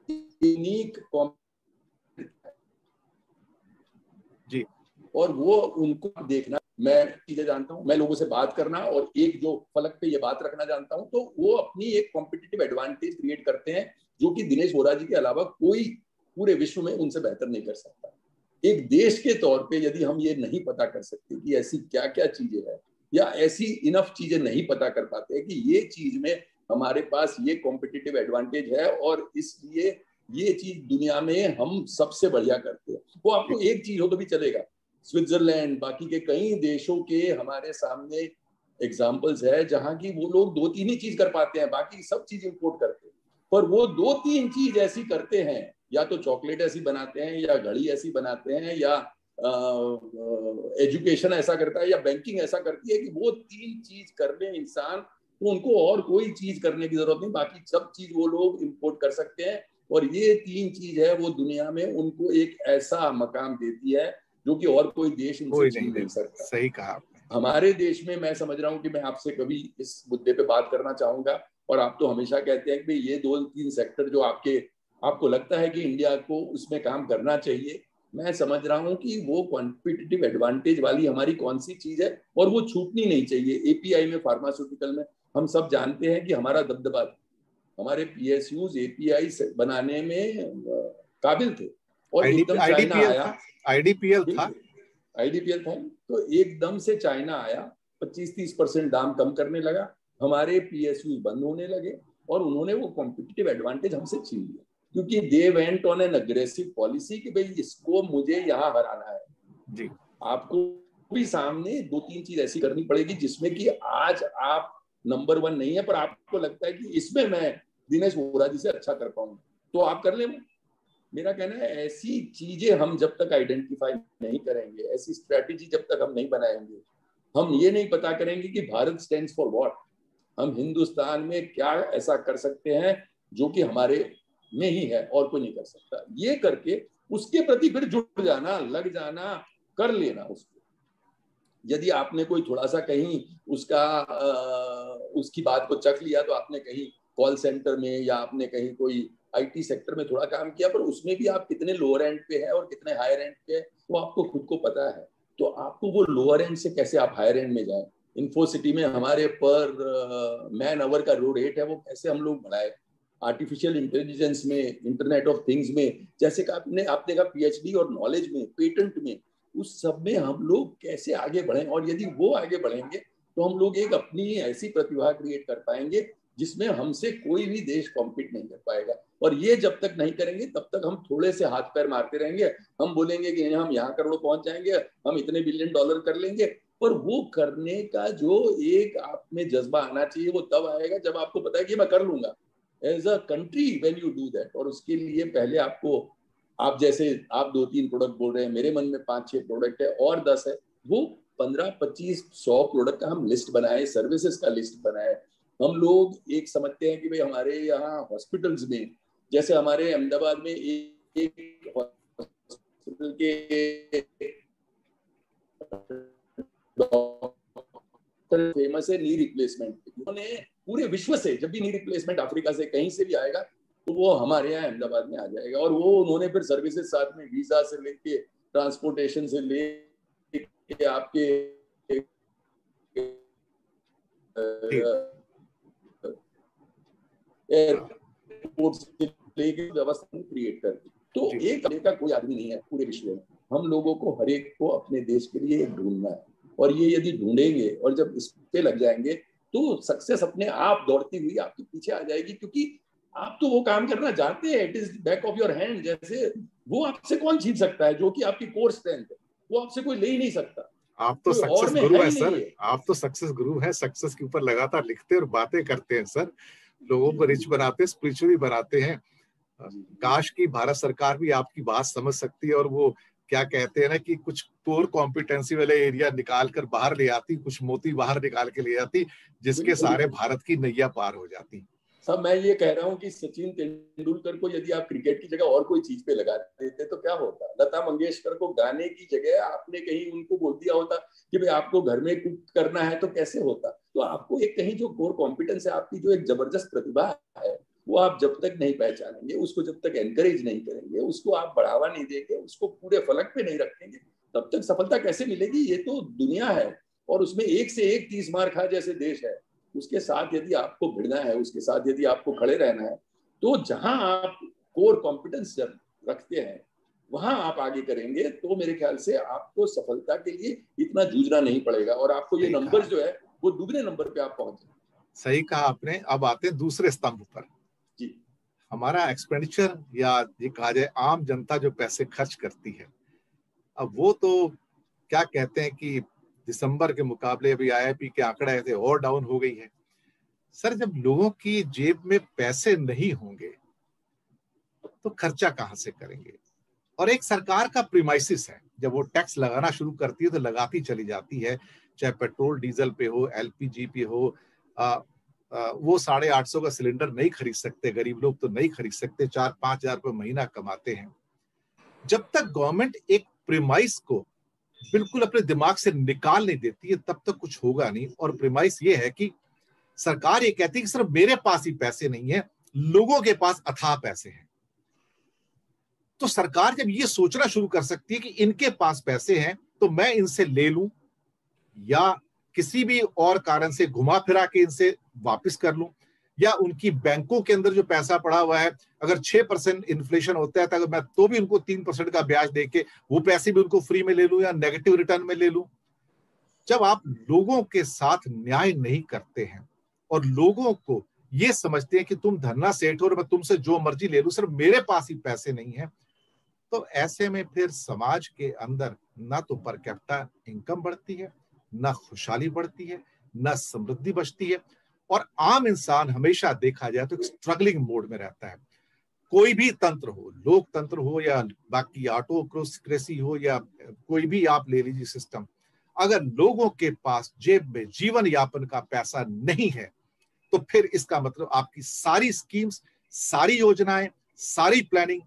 यूनिक जी, और वो उनको देखना, मैं चीजें जानता हूँ, मैं लोगों से बात करना और एक जो फलक पे ये बात रखना जानता हूँ, तो वो अपनी एक कॉम्पिटिटिव एडवांटेज क्रिएट करते हैं जो कि दिनेश वोरा जी के अलावा कोई पूरे विश्व में उनसे बेहतर नहीं कर सकता। एक देश के तौर पे यदि हम ये नहीं पता कर सकते कि ऐसी क्या क्या चीजें हैं, या ऐसी इनफ चीजें नहीं पता कर पाते हैं कि ये चीज में हमारे पास ये कॉम्पिटिटिव एडवांटेज है और इसलिए ये चीज दुनिया में हम सबसे बढ़िया करते हैं, वो आपको एक चीज हो तो भी चलेगा। स्विट्जरलैंड, बाकी के कई देशों के हमारे सामने एग्जाम्पल्स है जहां की वो लोग 2-3 ही चीज कर पाते हैं, बाकी सब चीज इंपोर्ट करते हैं। पर वो 2-3 चीज ऐसी करते हैं, या तो चॉकलेट ऐसी बनाते हैं, या घड़ी ऐसी बनाते हैं, या एजुकेशन ऐसा करता है, या बैंकिंग ऐसा करती है कि वो 3 चीज कर ले इंसान तो उनको और कोई चीज करने की जरूरत नहीं, बाकी सब चीज वो लोग इंपोर्ट कर सकते हैं। और ये 3 चीज है वो दुनिया में उनको एक ऐसा मकाम देती है जो कि और कोई देश उनसे छीन नहीं सकता। सही कहा आपने। हमारे देश में मैं समझ रहा हूँ कि मैं आपसे कभी इस मुद्दे पे बात करना चाहूंगा, और आप तो हमेशा कहते हैं कि ये 2-3 सेक्टर जो आपको लगता है कि इंडिया को उसमें काम करना चाहिए। मैं समझ रहा हूँ कि वो कॉम्पिटिटिव एडवांटेज वाली हमारी कौन सी चीज है और वो छूटनी नहीं चाहिए। एपीआई में, फार्मास्यूटिकल में हम सब जानते हैं कि हमारा दबदबा था, हमारे PSUs एपीआई बनाने में काबिल थे, और एकदम चाइना आया, आईडीपीएल था, आईडीपीएल था, तो एकदम से चाइना आया, 25-30% दाम कम करने लगा, हमारे PSUs बंद होने लगे और उन्होंने वो कॉम्पिटिटिव एडवांटेज हमसे छीन लिया, क्योंकि they went on an aggressive policy कि भाई इसको मुझे यहाँ हराना है जी। आपको भी सामने 2-3 चीज ऐसी करनी पड़ेगी जिसमें कि आज आप नंबर 1 नहीं है, पर आपको लगता है कि इसमें मैं दिनेश वोरा जी से अच्छा कर पाऊंगा, तो आप कर ले। मेरा कहना है ऐसी चीजें हम जब तक आइडेंटिफाई नहीं करेंगे, ऐसी स्ट्रेटेजी जब तक हम नहीं बनाएंगे, हम ये नहीं पता करेंगे कि भारत स्टैंड्स फॉर व्हाट, हम हिंदुस्तान में क्या ऐसा कर सकते हैं जो कि हमारे में ही है और कोई नहीं कर सकता, ये करके उसके प्रति फिर जुड़ जाना, लग जाना, कर लेना उसको। यदि आपने कोई थोड़ा सा कहीं उसकी बात को चख लिया, तो आपने कहीं कॉल सेंटर में या आपने कहीं कोई IT सेक्टर में थोड़ा काम किया, पर उसमें भी आप कितने लोअर एंड पे है और कितने हायर एंड पे है वो आपको खुद को पता है। तो आपको वो लोअर एंड से कैसे आप हायर एंड में जाए, इन्फोसिटी में हमारे पर मैन आवर का जो रेट है वो कैसे हम लोग बढ़ाए, आर्टिफिशियल इंटेलिजेंस में, इंटरनेट ऑफ थिंग्स में, जैसे कि आपने कहा PhD और नॉलेज में, पेटेंट में, उस सब में हम लोग कैसे आगे बढ़ें। और यदि वो आगे बढ़ेंगे तो हम लोग एक अपनी ऐसी प्रतिभा क्रिएट कर पाएंगे जिसमें हमसे कोई भी देश कॉम्पीट नहीं कर पाएगा। और ये जब तक नहीं करेंगे तब तक हम थोड़े से हाथ पैर मारते रहेंगे, हम बोलेंगे कि हम यहाँ करोड़ पहुंच जाएंगे, हम इतने बिलियन डॉलर कर लेंगे, पर वो करने का जो एक आप में जज्बा आना चाहिए वो तब आएगा जब आपको पता है कि मैं कर लूंगा as a country, when you do that. और उसके लिए पहले आपको, आप जैसे आप 2-3 प्रोडक्ट बोल रहे हैं, मेरे मन में 5-6 प्रोडक्ट है और 10 है, वो 15-25-100 प्रोडक्ट का हम लिस्ट बनाए, सर्विसेज का लिस्ट बनाए। हम लोग एक समझते हैं कि भाई हमारे यहाँ हॉस्पिटल्स में, जैसे हमारे अहमदाबाद में एक हॉस्पिटल के डॉक्टर फेमस है नी रिप्लेसमेंट, उन्होंने पूरे विश्व से जब भी नी रिप्लेसमेंट अफ्रीका से कहीं से भी आएगा तो वो हमारे यहाँ अहमदाबाद में आ जाएगा। और वो उन्होंने फिर सर्विसेज साथ में, वीजा से लेके ट्रांसपोर्टेशन से लेके आपके एयरपोर्ट से लेके व्यवस्था क्रिएट कर दी। तो एक का कोई आदमी नहीं है पूरे विश्व में, हम लोगों को हर एक को अपने देश के लिए ढूंढना है, और ये यदि ढूंढेंगे और जब इस पे लग जाएंगे तो सक्सेस अपने आप दौड़ती हुई आपके पीछे आ जाएगी, क्योंकि आप तो वो काम करना जानते हैं, it is back of your hand. जैसे वो आपसे कौन छीन सकता है, जो कि आपकी कोर स्ट्रेंथ है वो आपसे कोई ले ही नहीं सकता। आप तो सक्सेस गुरु है सर, आप तो सक्सेस गुरु है, सक्सेस के ऊपर लगातार लिखते और बातें करते हैं सर। लोगों को रिच बनाते, स्पिरिचुअली बनाते हैं। काश की भारत सरकार भी आपकी बात समझ सकती है और वो क्या कहते हैं ना कि कुछ कोर कॉम्पिटेंसी वाले एरिया निकाल कर बाहर ले आती, कुछ मोती बाहर निकाल के ले आती, जिसके सारे भारत की नैया पार हो जाती। सब मैं ये कह रहा हूँ कि सचिन तेंदुलकर को यदि आप क्रिकेट की जगह और कोई चीज पे लगा देते तो क्या होता। लता मंगेशकर को गाने की जगह आपने कहीं उनको बोल दिया होता कि भाई आपको घर में कुक करना है, तो कैसे होता। तो आपको एक कहीं जो कोर कॉम्पिटेंस है, आपकी जो एक जबरदस्त प्रतिभा है, वो आप जब तक नहीं पहचानेंगे, उसको जब तक एनकरेज नहीं करेंगे, उसको आप बढ़ावा नहीं देंगे, उसको पूरे फलक पे नहीं रखेंगे, तब तक सफलता कैसे मिलेगी। ये तो दुनिया है और उसमें एक से एक 30 मार खा जैसे देश है, उसके साथ यदि आपको भिड़ना है, उसके साथ यदि आपको खड़े रहना है, तो जहां आप कोर कॉम्पिटेंस रखते हैं वहां आप आगे करेंगे, तो मेरे ख्याल से आपको सफलता के लिए इतना जूझना नहीं पड़ेगा और आपको ये नंबर जो है वो दुगने नंबर पे आप पहुंचे। सही कहा आपने। अब आते हैं दूसरे स्तंभ पर जी। हमारा एक्सपेंडिचर, या ये कहा जाए आम जनता जो पैसे खर्च करती है, अब वो तो क्या कहते हैं कि दिसंबर के मुकाबले अभी आईआईपी के आंकड़े थे और डाउन हो गई है। सर, जब लोगों की जेब में पैसे नहीं होंगे तो खर्चा कहां से करेंगे। और एक सरकार का प्रीमाइसिस है, जब वो टैक्स लगाना शुरू करती है तो लगाती चली जाती है, चाहे पेट्रोल डीजल पे हो, एलपीजी पे हो। वो 850 का सिलेंडर नहीं खरीद सकते, गरीब लोग तो नहीं खरीद सकते, 4-5 हजार रुपये महीना कमाते हैं। जब तक गवर्नमेंट एक प्रीमाइस को बिल्कुल अपने दिमाग से निकाल नहीं देती है, तब तक कुछ होगा नहीं। और प्रीमाइस ये है कि सरकार ये कहती है कि सिर्फ मेरे पास ही पैसे नहीं है, लोगों के पास अथाह पैसे हैं। तो सरकार जब ये सोचना शुरू कर सकती है कि इनके पास पैसे हैं तो मैं इनसे ले लूं, या किसी भी और कारण से घुमा फिरा के इनसे वापस कर लूं, या उनकी बैंकों के अंदर जो पैसा पड़ा हुआ है, अगर 6% इन्फ्लेशन होता है तो मैं तो भी उनको 3% का ब्याज देके वो पैसे भी उनको फ्री में ले लूं या नेगेटिव रिटर्न में ले लूं। जब आप लोगों के साथ न्याय नहीं करते हैं और लोगों को ये समझते हैं कि तुम धन्ना सेठ हो और मैं तुमसे जो मर्जी ले लूं, सिर्फ मेरे पास ही पैसे नहीं है, तो ऐसे में फिर समाज के अंदर ना तो पर कैपिटा इनकम बढ़ती है, ना खुशहाली बढ़ती है, ना समृद्धि बचती है, और आम इंसान हमेशा देखा जाए तो स्ट्रगलिंग मोड में रहता है। कोई भी तंत्र हो, लोकतंत्र हो या बाकी ऑटोक्रेसी हो या कोई भी आप ले लीजिए सिस्टम, अगर लोगों के पास जेब में जीवन यापन का पैसा नहीं है तो फिर इसका मतलब आपकी सारी स्कीम्स, सारी योजनाएं, सारी प्लानिंग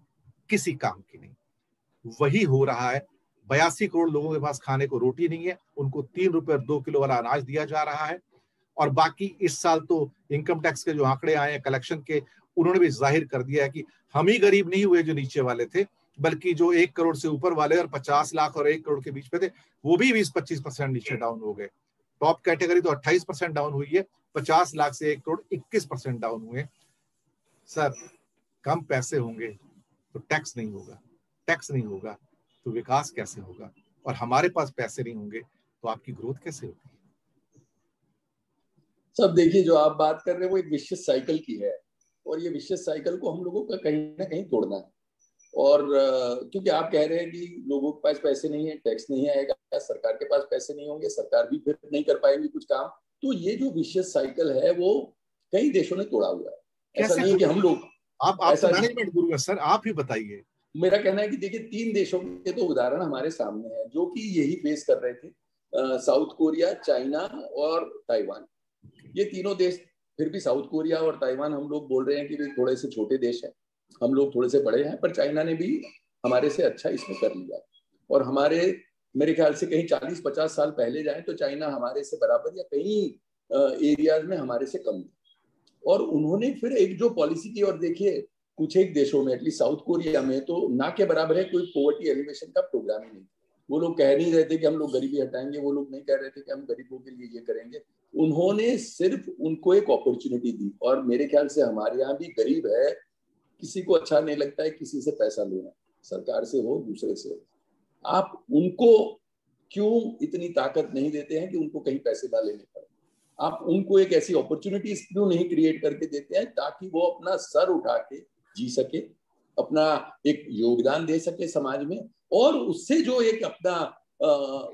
किसी काम की नहीं। वही हो रहा है। 82 करोड़ लोगों के पास खाने को रोटी नहीं है, उनको 3 रुपए 2 किलो वाला अनाज दिया जा रहा है। और बाकी इस साल तो इनकम टैक्स के जो आंकड़े आए हैं कलेक्शन के, उन्होंने भी जाहिर कर दिया है कि हम ही गरीब नहीं हुए जो नीचे वाले थे, बल्कि जो 1 करोड़ से ऊपर वाले और 50 लाख और 1 करोड़ के बीच में थे, वो भी 20-25% नीचे डाउन हो गए। टॉप कैटेगरी तो 28% डाउन हुई है, 50 लाख से 1 करोड़ 21% डाउन हुए। सर, कम पैसे होंगे तो टैक्स नहीं होगा, टैक्स नहीं होगा तो विकास कैसे होगा, और हमारे पास पैसे नहीं होंगे तो आपकी ग्रोथ कैसे होगी। सब देखिए, जो आप बात कर रहे हैं वो एक विशेष साइकिल की है और ये विशेष साइकिल को हम लोगों का कहीं ना कहीं तोड़ना है। और क्योंकि आप कह रहे हैं कि लोगों के पास पैसे नहीं है, टैक्स नहीं आएगा, सरकार के पास पैसे नहीं होंगे, सरकार भी फिर नहीं कर पाएगी कुछ काम, तो ये जो विशेष साइकिल है वो कई देशों ने तोड़ा हुआ है। ऐसा नहीं है कि हम लोग, आप मैनेजमेंट गुरु हैं सर, आप ही बताइए। मेरा कहना है कि देखिए 3 देशों के तो उदाहरण हमारे सामने हैं जो कि यही फेस कर रहे थे, साउथ कोरिया, चाइना और ताइवान। ये तीनों देश, फिर भी साउथ कोरिया और ताइवान हम लोग बोल रहे हैं कि वे थोड़े से छोटे देश हैं, हम लोग थोड़े से बड़े हैं, पर चाइना ने भी हमारे से अच्छा इसमें कर लिया। और हमारे, मेरे ख्याल से कहीं 40-50 साल पहले जाए तो चाइना हमारे से बराबर या कई एरियाज में हमारे से कम था। और उन्होंने फिर एक जो पॉलिसी की, और देखिए कुछ एक देशों में, एटलीस्ट साउथ कोरिया में तो ना के बराबर है, कोई पॉवर्टी एलिवेशन का प्रोग्राम ही नहीं। वो लोग कह नहीं रहे थे कि हम लोग गरीबी हटाएंगे, वो लोग नहीं कह रहे थे कि हम गरीबों के लिए ये करेंगे। उन्होंने सिर्फ उनको एक अपॉर्चुनिटी दी। और मेरे ख्याल से हमारे यहाँ भी गरीब है, किसी को अच्छा नहीं लगता है किसी से पैसा लेना, सरकार से हो दूसरे से हो। आप उनको क्यों इतनी ताकत नहीं देते हैं कि उनको कहीं पैसे ना लेने पड़े। आप उनको एक ऐसी अपॉर्चुनिटीज क्यों नहीं क्रिएट करके देते हैं ताकि वो अपना सर उठा के जी सके, अपना एक योगदान दे सके समाज में, और उससे जो एक अपना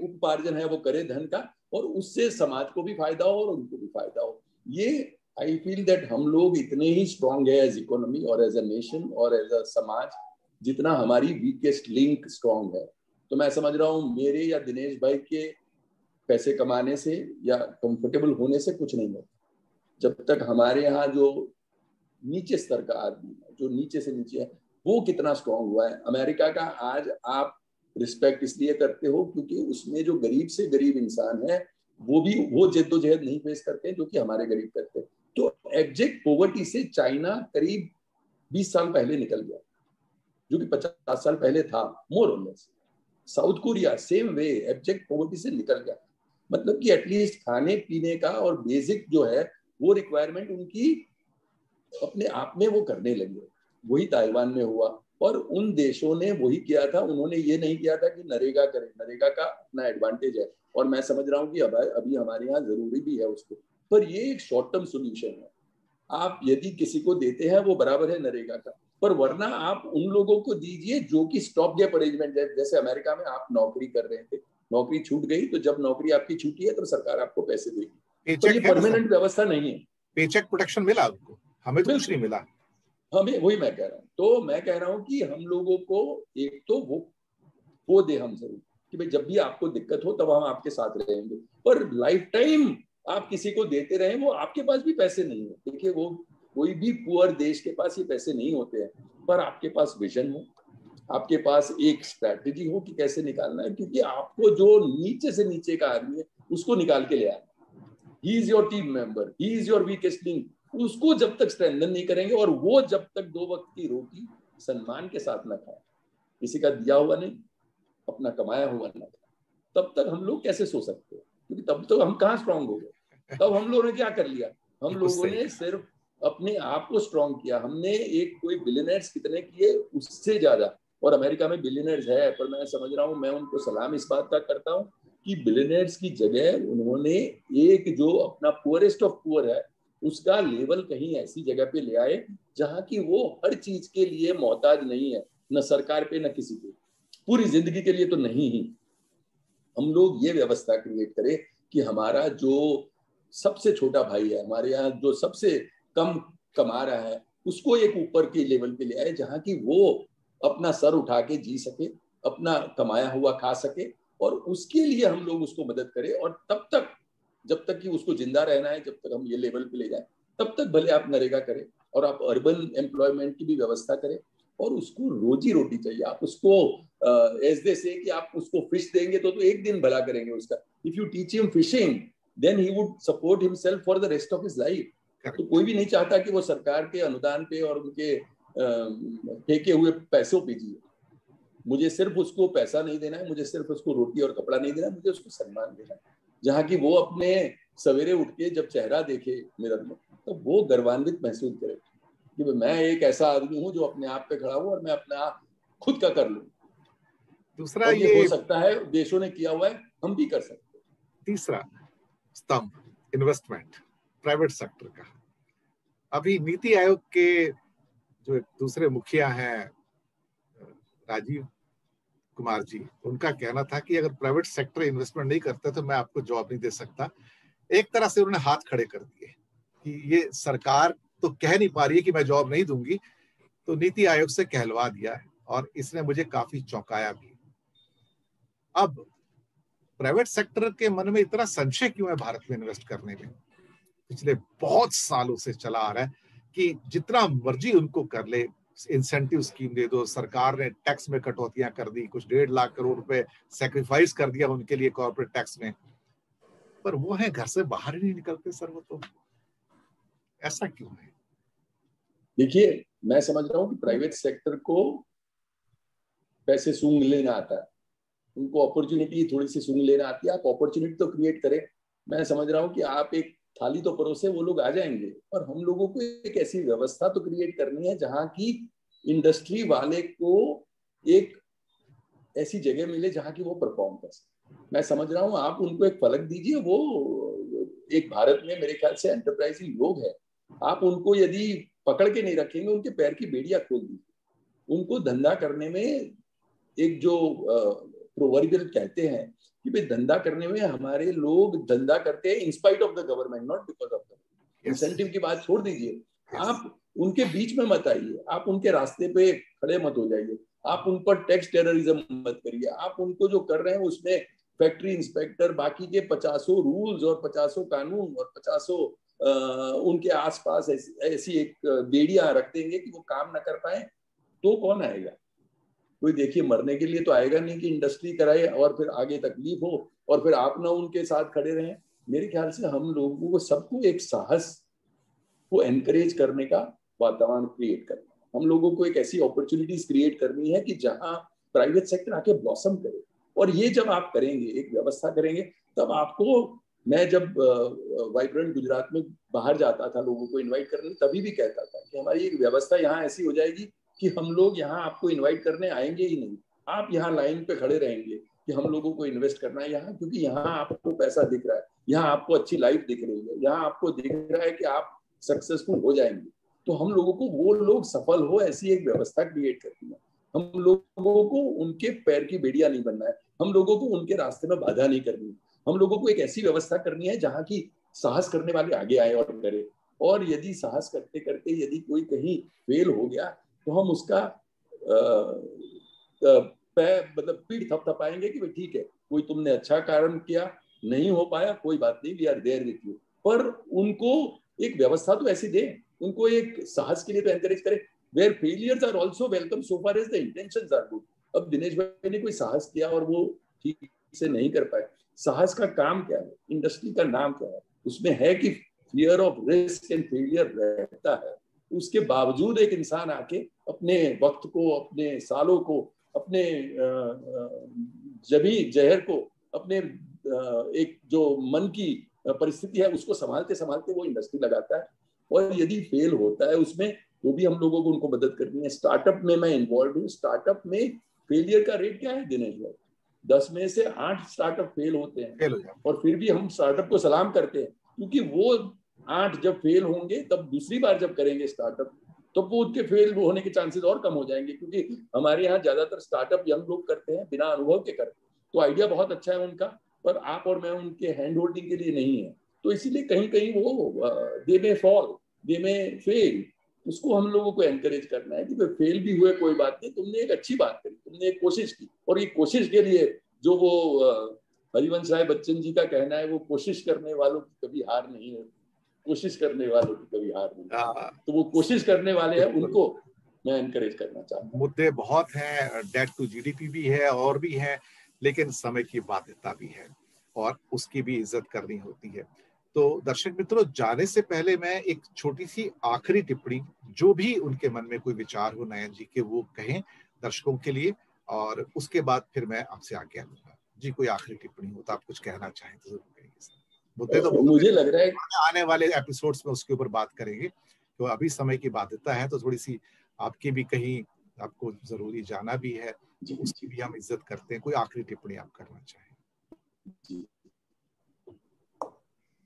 उपार्जन है वो करे धन का, और उससे समाज को भी फायदा हो और उनको भी फायदा हो। ये आई फील दैट हम लोग इतने ही स्ट्रांग है एज इकोनॉमी और एज अ नेशन और एज अ समाज जितना हमारी वीकेस्ट लिंक स्ट्रांग है। तो मैं समझ रहा हूँ मेरे या दिनेश भाई के पैसे कमाने से या कंफर्टेबल होने से कुछ नहीं होता, जब तक हमारे यहाँ जो नीचे स्तर का आदमी है, जो नीचे से नीचे है, वो कितना स्ट्रांग हुआ है। अमेरिका का आज आप रिस्पेक्ट इसलिए करते हो क्योंकि उसमें जो गरीब से गरीब इंसान है वो जद्दोजहद नहीं फेस करते जो कि हमारे गरीब करते हैं। तो एब्जेक्ट पॉवर्टी से चाइना करीब 20 साल पहले निकल गया, जो कि 50 साल पहले था मोर और less. South Korea same way abject poverty से निकल गया, मतलब कि एटलीस्ट खाने पीने का और बेसिक जो है वो रिक्वायरमेंट उनकी अपने आप में वो करने लगे। वही ताइवान में हुआ और उन देशों ने वही किया था। उन्होंने ये नहीं किया था कि नरेगा करें, नरेगा का अपना एडवांटेज है और मैं समझ रहा हूँ कि अभी हमारे यहाँ जरूरी भी है उसको, पर ये एक शॉर्ट टर्म सोल्यूशन है। आप यदि किसी को देते हैं वो बराबर है नरेगा का, पर वरना आप उन लोगों को दीजिए जो कि स्टॉप गैप अरेंजमेंट है। जैसे अमेरिका में आप नौकरी कर रहे थे, नौकरी छूट गई, तो जब नौकरी आपकी छूटी है तो सरकार आपको पैसे देगी, पर ये परमानेंट व्यवस्था नहीं है। पेचेक प्रोटेक्शन मिला आपको, हमें तो कुछ नहीं मिला। हमें वही मैं कह रहा हूँ। तो मैं कह रहा हूँ कि हम लोगों को एक तो वो दे हम जरूर कि भाई जब भी आपको दिक्कत हो तब हम आपके साथ रहेंगे, पर लाइफ टाइम आप किसी को देते रहे, वो आपके पास भी पैसे नहीं है। देखिए वो कोई भी पुअर देश के पास ये पैसे नहीं होते हैं, पर आपके पास विजन हो, आपके पास एक स्ट्रैटेजी हो कि कैसे निकालना है, क्योंकि आपको जो नीचे से नीचे का आदमी है उसको निकाल के ले आना। He is your team member, he is your weakest link. उसको जब तक स्ट्रेंथन नहीं करेंगे और वो जब तक 2 वक्त की रोटी सम्मान के साथ न खाए, किसी का दिया हुआ नहीं, अपना कमाया हुआ न खाए, तब तक हम लोग कैसे सो सकते हैं? क्योंकि तब तो हम कहाँ स्ट्रांग हो गए। तब हम लोगों ने क्या कर लिया, हम लोगों ने सिर्फ अपने आप को स्ट्रांग किया। हमने एक कोई बिलियनर्स कितने किए उससे ज्यादा, और अमेरिका में बिलियनर्स है, पर मैं समझ रहा हूँ, मैं उनको सलाम इस बात का करता हूँ कि बिलियनर्स की जगह उन्होंने एक जो अपना पुअरेस्ट ऑफ पुअर है उसका लेवल कहीं ऐसी जगह पे ले आए जहां की वो हर चीज के लिए मोहताज नहीं है, न सरकार पे न किसी पे, पूरी जिंदगी के लिए तो नहीं ही। हम लोग ये व्यवस्था क्रिएट करें कि हमारा जो सबसे छोटा भाई है, हमारे यहाँ जो सबसे कम कमा रहा है, उसको एक ऊपर के लेवल पे ले आए जहां की वो अपना सर उठा के जी सके, अपना कमाया हुआ खा सके, और उसके लिए हम लोग उसको मदद करें। और तब तक, जब तक कि उसको जिंदा रहना है, जब तक हम ये लेवल पे ले जाए, तब तक भले आप नरेगा करें और आप अर्बन एम्प्लॉयमेंट की भी व्यवस्था करें, और उसको रोजी रोटी चाहिए। आप उसको एज दे से कि आप उसको फिश देंगे तो एक दिन भला करेंगे उसका। If you teach him fishing then he would support himself for the rest of his life. तो कोई भी नहीं चाहता कि वो सरकार के अनुदान पे और उनके फेंके हुए पैसों पे जिए। मुझे सिर्फ उसको पैसा नहीं देना है, मुझे सिर्फ उसको रोटी और कपड़ा नहीं देना है, मुझे उसको सम्मान देना है, जहाँ की वो अपने सवेरे उठ के जब चेहरा देखे मिरर में तो वो गर्वान्वित महसूस करे कि मैं एक ऐसा आदमी हूँ जो अपने आप पे खड़ा हूँ और मैं अपना खुद का कर लूँ। दूसरा और ये हो सकता है, देशों ने किया हुआ है, हम भी कर सकते हैं। तीसरा स्तंभ इन्वेस्टमेंट, प्राइवेट सेक्टर का। अभी नीति आयोग के जो एक दूसरे मुखिया हैं राजीव कुमार जी, उनका कहना था कि अगर प्राइवेट सेक्टर इन्वेस्टमेंट नहीं करते तो मैं आपको जॉब नहीं दे सकता। एक तरह से उन्होंने हाथ खड़े कर दिए कि ये सरकार तो कह नहीं पा रही है कि मैं जॉब नहीं दूंगी, तो नीति आयोग से कहलवा दिया है, और इसने मुझे काफी चौंकाया भी। अब प्राइवेट सेक्टर के मन में इतना संशय क्यों है भारत में इन्वेस्ट करने में? पिछले बहुत सालों से चला आ रहा है कि जितना मर्जी उनको कर ले, इंसेंटिव स्कीम दे दो, सरकार ने टैक्स में कटौतियां कर दी, कुछ 1.5 लाख करोड़ रुपए सैक्रिफाइस कर दिया उनके लिए कॉर्पोरेट टैक्स में, पर वो है घर से बाहर ही नहीं निकलते सर। वो तो ऐसा क्यों है? देखिए, मैं समझ रहा हूँ कि प्राइवेट सेक्टर को पैसे सूंघ लेना आता है, उनको अपॉर्चुनिटी थोड़ी सी सूंघ लेना आती है। आप अपॉर्चुनिटी तो क्रिएट करें। मैं समझ रहा हूँ कि आप एक थाली तो परोसे, वो लोग आ जाएंगे, और हम लोगों को एक ऐसी व्यवस्था तो क्रिएट करनी है जहाँ की इंडस्ट्री वाले को एक ऐसी जगह मिले जहाँ की वो परफॉर्म कर सके। मैं समझ रहा हूँ, आप उनको एक फलक दीजिए। वो एक भारत में मेरे ख्याल से एंटरप्राइजिंग लोग हैं, आप उनको यदि पकड़ के नहीं रखेंगे, उनके पैर की बेड़ियां खोल दीजिए। उनको धंधा करने में एक जो प्रोवर्बियल कहते हैं कि भाई धंधा करने में हमारे लोग धंधा करते हैं in spite of the government, not because of the. Incentive की बात छोड़ दीजिए, आप उनके बीच में मत आइए, आप उनके रास्ते पे खड़े मत हो जाइए, आप उन पर टैक्स टेररिज्म मत करिए, आप उनको जो कर रहे हैं उसमें फैक्ट्री इंस्पेक्टर, बाकी के 50 रूल्स और 50 कानून और 50 उनके आसपास ऐसी एक बेड़ियां रख देंगे कि वो काम ना कर पाए, तो कौन आएगा? कोई देखिए मरने के लिए तो आएगा नहीं कि इंडस्ट्री कराए और फिर आगे तकलीफ हो और फिर आप ना उनके साथ खड़े रहें। मेरे ख्याल से हम लोगों को सबको एक साहस को एनकरेज करने का वातावरण क्रिएट करना, हम लोगों को एक ऐसी अपॉर्चुनिटीज क्रिएट करनी है कि जहां प्राइवेट सेक्टर आके ब्लॉसम करे। और ये जब आप करेंगे, एक व्यवस्था करेंगे, तब आपको, मैं जब वाइब्रेंट गुजरात में बाहर जाता था लोगों को इन्वाइट करने, तभी भी कहता था कि हमारी एक व्यवस्था यहाँ ऐसी हो जाएगी कि हम लोग यहाँ आपको इन्वाइट करने आएंगे ही नहीं, आप यहाँ लाइन पे खड़े रहेंगे कि हम लोगों को इन्वेस्ट करना है यहाँ, क्योंकि यहाँ आपको पैसा दिख रहा है, यहाँ आपको अच्छी लाइफ दिख रही है, यहाँ आपको दिख रहा है कि आप सक्सेसफुल हो जाएंगे। तो हम लोगों को वो लोग सफल हो ऐसी एक व्यवस्था क्रिएट करनी है। हम लोगों को उनके पैर की बेड़िया नहीं बनना है, हम लोगों को उनके रास्ते में बाधा नहीं करनी है, हम लोगों को एक ऐसी व्यवस्था करनी है जहाँ की साहस करने वाले आगे आए और करे। और यदि साहस करते करते यदि कोई कहीं फेल हो गया तो हम उसका मतलब पीठ थपथपाएंगे कि भाई ठीक है, कोई तुमने अच्छा कारण किया, नहीं हो पाया कोई बात नहीं, we are there with you. पर उनको एक व्यवस्था तो ऐसी दे, उनको एक साहस के लिए तो एनकरेज करे, where failures are also welcome so far as the intentions are good. अब दिनेश भाई ने कोई साहस किया और वो ठीक से नहीं कर पाए, साहस का काम क्या है, इंडस्ट्री का नाम क्या है, उसमें है कि fear of risk and failure रहता है। उसके बावजूद एक इंसान आके अपने वक्त को, अपने सालों को, अपने जबी जहर को, अपने एक जो मन की परिस्थिति है उसको संभालते संभालते वो इंडस्ट्री लगाता है। और यदि फेल होता है उसमें, तो भी हम लोगों को उनको मदद करनी है। स्टार्टअप में मैं इन्वॉल्व हूँ, स्टार्टअप में फेलियर का रेट क्या है दिनेश भाई? 10 में से 8 स्टार्टअप फेल होते हैं, और फिर भी हम स्टार्टअप को सलाम करते हैं, क्योंकि वो 8 जब फेल होंगे तब दूसरी बार जब करेंगे स्टार्टअप, तो वो उनके फेल होने के चांसेस और कम हो जाएंगे, क्योंकि हमारे यहाँ ज्यादातर स्टार्टअप यंग लोग करते हैं, बिना अनुभव के करते हैं। तो आइडिया बहुत अच्छा है उनका, पर आप और मैं उनके हैंड होल्डिंग के लिए नहीं है, तो इसीलिए कहीं कहीं वो दे में फॉल, दे में फेल। उसको हम लोगों को एनकरेज करना है कि भाई फेल भी हुए कोई बात नहीं, तुमने एक अच्छी बात करी, तुमने एक कोशिश की, और ये कोशिश के लिए जो वो हरिवंश राय बच्चन जी का कहना है, वो कोशिश करने वालों की कभी हार नहीं होती, कोशिश करने वालों की कभी हार नहीं होती। तो वो कोशिश करने वाले हैं, उनको मैं एनकरेज करना चाहता हूँ। मुद्दे बहुत हैं, डेट टू जीडीपी भी है और भी है, लेकिन समय की बाध्यता भी है और उसकी भी इज्जत करनी होती है। तो दर्शक मित्रों, जाने से पहले मैं एक छोटी सी आखिरी टिप्पणी, जो भी उनके मन में कोई विचार हो नयन जी के, वो कहें दर्शकों के लिए, और उसके बाद फिर मैं आपसे आज्ञा लूंगा। जी, कोई आखिरी टिप्पणी हो तो आप कुछ कहना चाहें तो जरूर कहिए। मुद्दे तो मुझे लग रहा है आने वाले एपिसोड्स में उसके ऊपर बात करेंगे, तो अभी समय की बाध्यता है, तो थोड़ी सी आपकी भी कहीं आपको जरूरी जाना भी है, तो उसकी भी हम इज्जत करते हैं। कोई आखिरी टिप्पणी आप करना चाहें?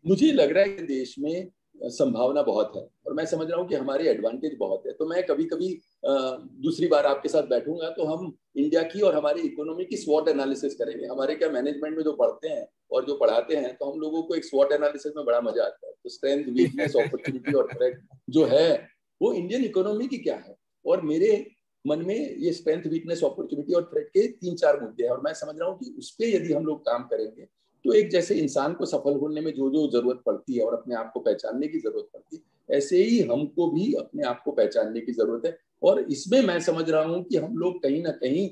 मुझे लग रहा है कि देश में संभावना बहुत है, और मैं समझ रहा हूँ कि हमारे एडवांटेज बहुत है। तो मैं कभी कभी दूसरी बार आपके साथ बैठूंगा तो हम इंडिया की और हमारी इकोनॉमी की स्वॉट एनालिसिस करेंगे। हमारे क्या मैनेजमेंट में जो पढ़ते हैं और जो पढ़ाते हैं, तो हम लोगों को एक स्वॉट एनालिसिस में बड़ा मजा आता है। तो स्ट्रेंथ, वीकनेस, अपॉर्चुनिटी और थ्रेट जो है वो इंडियन इकोनॉमी की क्या है, और मेरे मन में ये स्ट्रेंथ, वीकनेस, अपॉर्चुनिटी और थ्रेट के 3-4 मुद्दे हैं, और मैं समझ रहा हूँ कि उस पर यदि हम लोग काम करेंगे तो एक जैसे इंसान को सफल होने में जो जो जरूरत पड़ती है और अपने आप को पहचानने की जरूरत पड़ती है, ऐसे ही हमको भी अपने आप को पहचानने की जरूरत है। और इसमें मैं समझ रहा हूँ कि हम लोग कहीं ना कहीं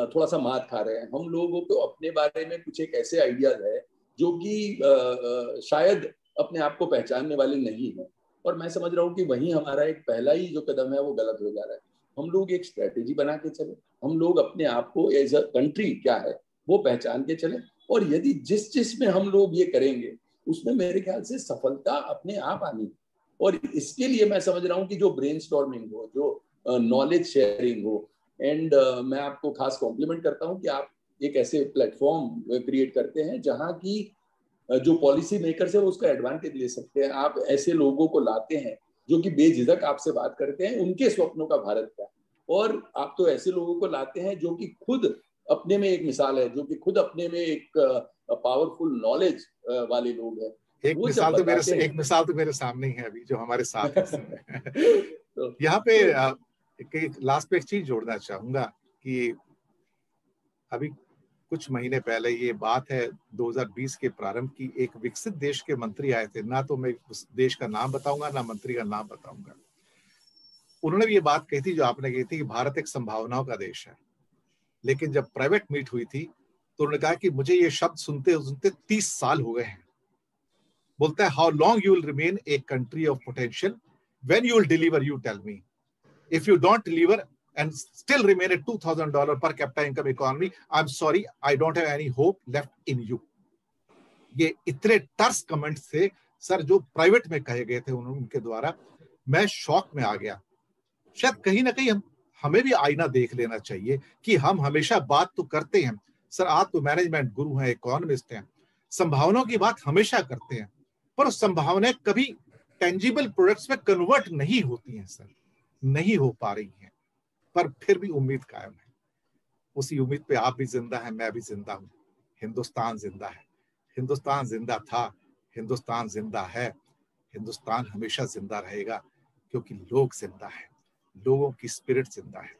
थोड़ा सा मात खा रहे हैं। हम लोगों को अपने बारे में कुछ एक ऐसे आइडियाज है जो कि शायद अपने आप को पहचानने वाले नहीं है, और मैं समझ रहा हूँ कि वही हमारा एक पहला ही जो कदम है वो गलत हो जा रहा है। हम लोग एक स्ट्रेटेजी बना के चले, हम लोग अपने आप को एज अ कंट्री क्या है वो पहचान के चले, और यदि जिस में हम लोग ये करेंगे उसमें मेरे ख्याल से सफलता अपने आप आनी है। और इसके लिए मैं समझ रहा हूँ कि जो ब्रेनस्टॉर्मिंग हो, जो नॉलेज शेयरिंग हो, एंड मैं आपको खास कॉम्प्लीमेंट करता हूँ कि आप एक ऐसे प्लेटफॉर्म क्रिएट करते हैं जहाँ की जो पॉलिसी मेकर्स है वो उसका एडवांटेज ले सकते हैं। आप ऐसे लोगों को लाते हैं जो कि बेझिझक आपसे बात करते हैं उनके स्वप्नों का भारत का, और आप तो ऐसे लोगों को लाते हैं जो कि खुद अपने में एक मिसाल है, जो कि खुद अपने में एक पावरफुल नॉलेज वाले लोग हैं। एक मिसाल तो मेरे सामने ही है अभी, जो हमारे साथ है। तो यहाँ पे लास्ट पे एक चीज जोड़ना चाहूंगा कि अभी कुछ महीने पहले ये बात है, 2020 के प्रारंभ की, एक विकसित देश के मंत्री आए थे, ना तो मैं उस देश का नाम बताऊंगा ना मंत्री का नाम बताऊंगा। उन्होंने भी ये बात कही थी जो आपने कही थी कि भारत एक संभावनाओं का देश है। लेकिन जब प्राइवेट मीट हुई थी तो उन्होंने कहा कि मुझे ये शब्द सुनते सुनते 30 साल हो गए हैं। बोलता है, how long you will remain a country of potential, when you will deliver you tell me, if you don't deliver and still remain a $2,000 per capita income economy, I'm sorry, I don't have any hope left in you। ये इतने टर्स comments थे sir जो private में कहे गए थे उनके द्वारा। मैं शॉक में आ गया। शायद कहीं ना कहीं हमें भी आईना देख लेना चाहिए कि हम हमेशा बात तो करते हैं सर, आप तो मैनेजमेंट गुरु हैं, इकोनॉमिस्ट हैं, संभावनाओं की बात हमेशा करते हैं, पर संभावनाएं कभी टेंजिबल प्रोडक्ट्स में कन्वर्ट नहीं होती हैं सर, नहीं हो पा रही हैं। पर फिर भी उम्मीद कायम है। उसी उम्मीद पे आप भी जिंदा हैं, मैं भी जिंदा हूं। हिंदुस्तान जिंदा है, हिंदुस्तान जिंदा था, हिंदुस्तान जिंदा है, हिंदुस्तान हमेशा जिंदा रहेगा, क्योंकि लोग जिंदा है, लोगों की स्पिरिट जिंदा है।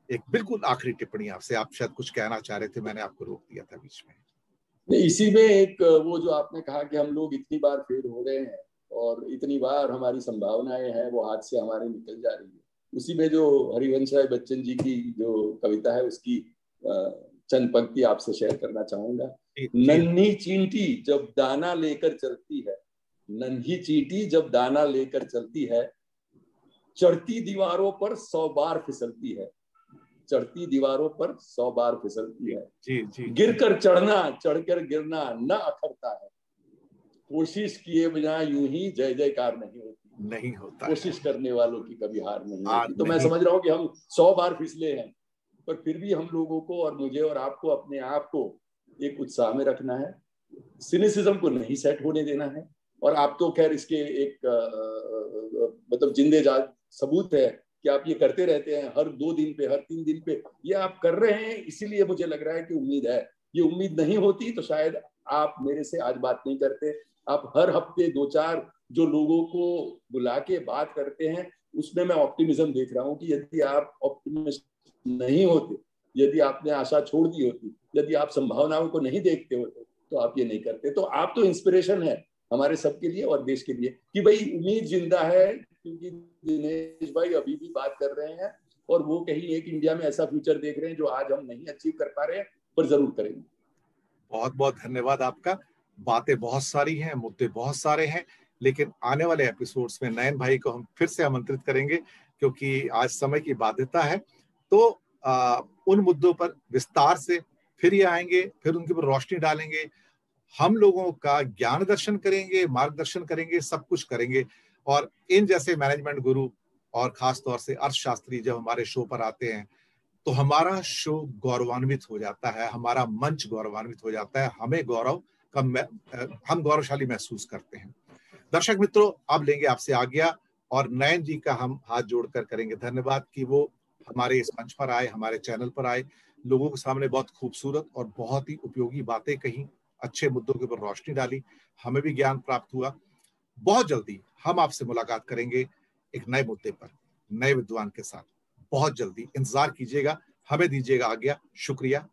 एक बिल्कुल आखिरी टिप्पणी आपसे, आप शायद कुछ कहना चाह रहे थे, मैंने आपको रोक दिया था बीच में। इसी में एक वो जो आपने कहा कि हम लोग इतनी बार फेल हो रहे हैं और इतनी बार हमारी संभावनाएं हैं वो हाथ से हमारे निकल जा रही है, उसी में जो हरिवंश राय बच्चन जी की जो कविता है उसकी चंद पंक्ति आपसे शेयर करना चाहूंगा। नन्ही चींटी जब दाना लेकर चलती है, नन्ही चींटी जब दाना लेकर चलती है, चढ़ती दीवारों पर 100 बार फिसलती है, चढ़ती दीवारों पर 100 बार फिसलती है। जी। गिरकर चढ़ना, चढ़कर गिरना न अखरता है, कोशिश किए बिना यूं ही जय जयकार नहीं होता, कोशिश करने वालों की कभी हार नहीं होती। तो मैं समझ रहा हूँ कि हम 100 बार फिसले हैं, पर फिर भी हम लोगों को और मुझे और आपको अपने आप को एक उत्साह में रखना है, सिनिसिज्म को नहीं सेट होने देना है। और आप तो खैर इसके एक मतलब जिंदे सबूत है कि आप ये करते रहते हैं, हर 2 दिन पे, हर 3 दिन पे ये आप कर रहे हैं। इसीलिए मुझे लग रहा है कि उम्मीद है। ये उम्मीद नहीं होती तो शायद आप मेरे से आज बात नहीं करते। आप हर हफ्ते 2-4 जो लोगों को बुला के बात करते हैं, उसमें मैं ऑप्टिमिज्म देख रहा हूँ कि यदि आप ऑप्टिमिस्ट नहीं होते, यदि आपने आशा छोड़ दी होती, यदि आप संभावनाओं को नहीं देखते होते, तो आप ये नहीं करते। तो आप तो इंस्पिरेशन है हमारे सबके लिए और देश के लिए कि भाई उम्मीद जिंदा है, क्योंकि दिनेश भाई अभी भी बात कर रहे हैं और वो कहीं एक इंडिया में ऐसा फ्यूचर देख रहे हैं जो आज हम नहीं अचीव कर पा रहे हैं, पर जरूर करेंगे। बहुत बहुत धन्यवाद आपका। बातें बहुत सारी हैं, मुद्दे बहुत सारे हैं, लेकिन आने वाले एपिसोड्स में नयन भाई को हम फिर से आमंत्रित करेंगे, क्योंकि आज समय की बाध्यता है। तो उन मुद्दों पर विस्तार से फिर ये आएंगे, फिर उनके ऊपर रोशनी डालेंगे, हम लोगों का ज्ञान दर्शन करेंगे, मार्गदर्शन करेंगे, सब कुछ करेंगे। और इन जैसे मैनेजमेंट गुरु और खास तौर से अर्थशास्त्री जब हमारे शो पर आते हैं तो हमारा शो गौरवान्वित हो जाता है, हमारा मंच गौरवान्वित हो जाता है, हमें हम गौरवशाली महसूस करते हैं। दर्शक मित्रों, अब लेंगे आपसे आज्ञा और नयन जी का हम हाथ जोड़कर करेंगे धन्यवाद कि वो हमारे इस मंच पर आए, हमारे चैनल पर आए, लोगों के सामने बहुत खूबसूरत और बहुत ही उपयोगी बातें कही, अच्छे मुद्दों के ऊपर रोशनी डाली, हमें भी ज्ञान प्राप्त हुआ। बहुत जल्दी हम आपसे मुलाकात करेंगे एक नए मुद्दे पर, नए विद्वान के साथ। बहुत जल्दी इंतजार कीजिएगा। हमें दीजिएगा आज्ञा। शुक्रिया।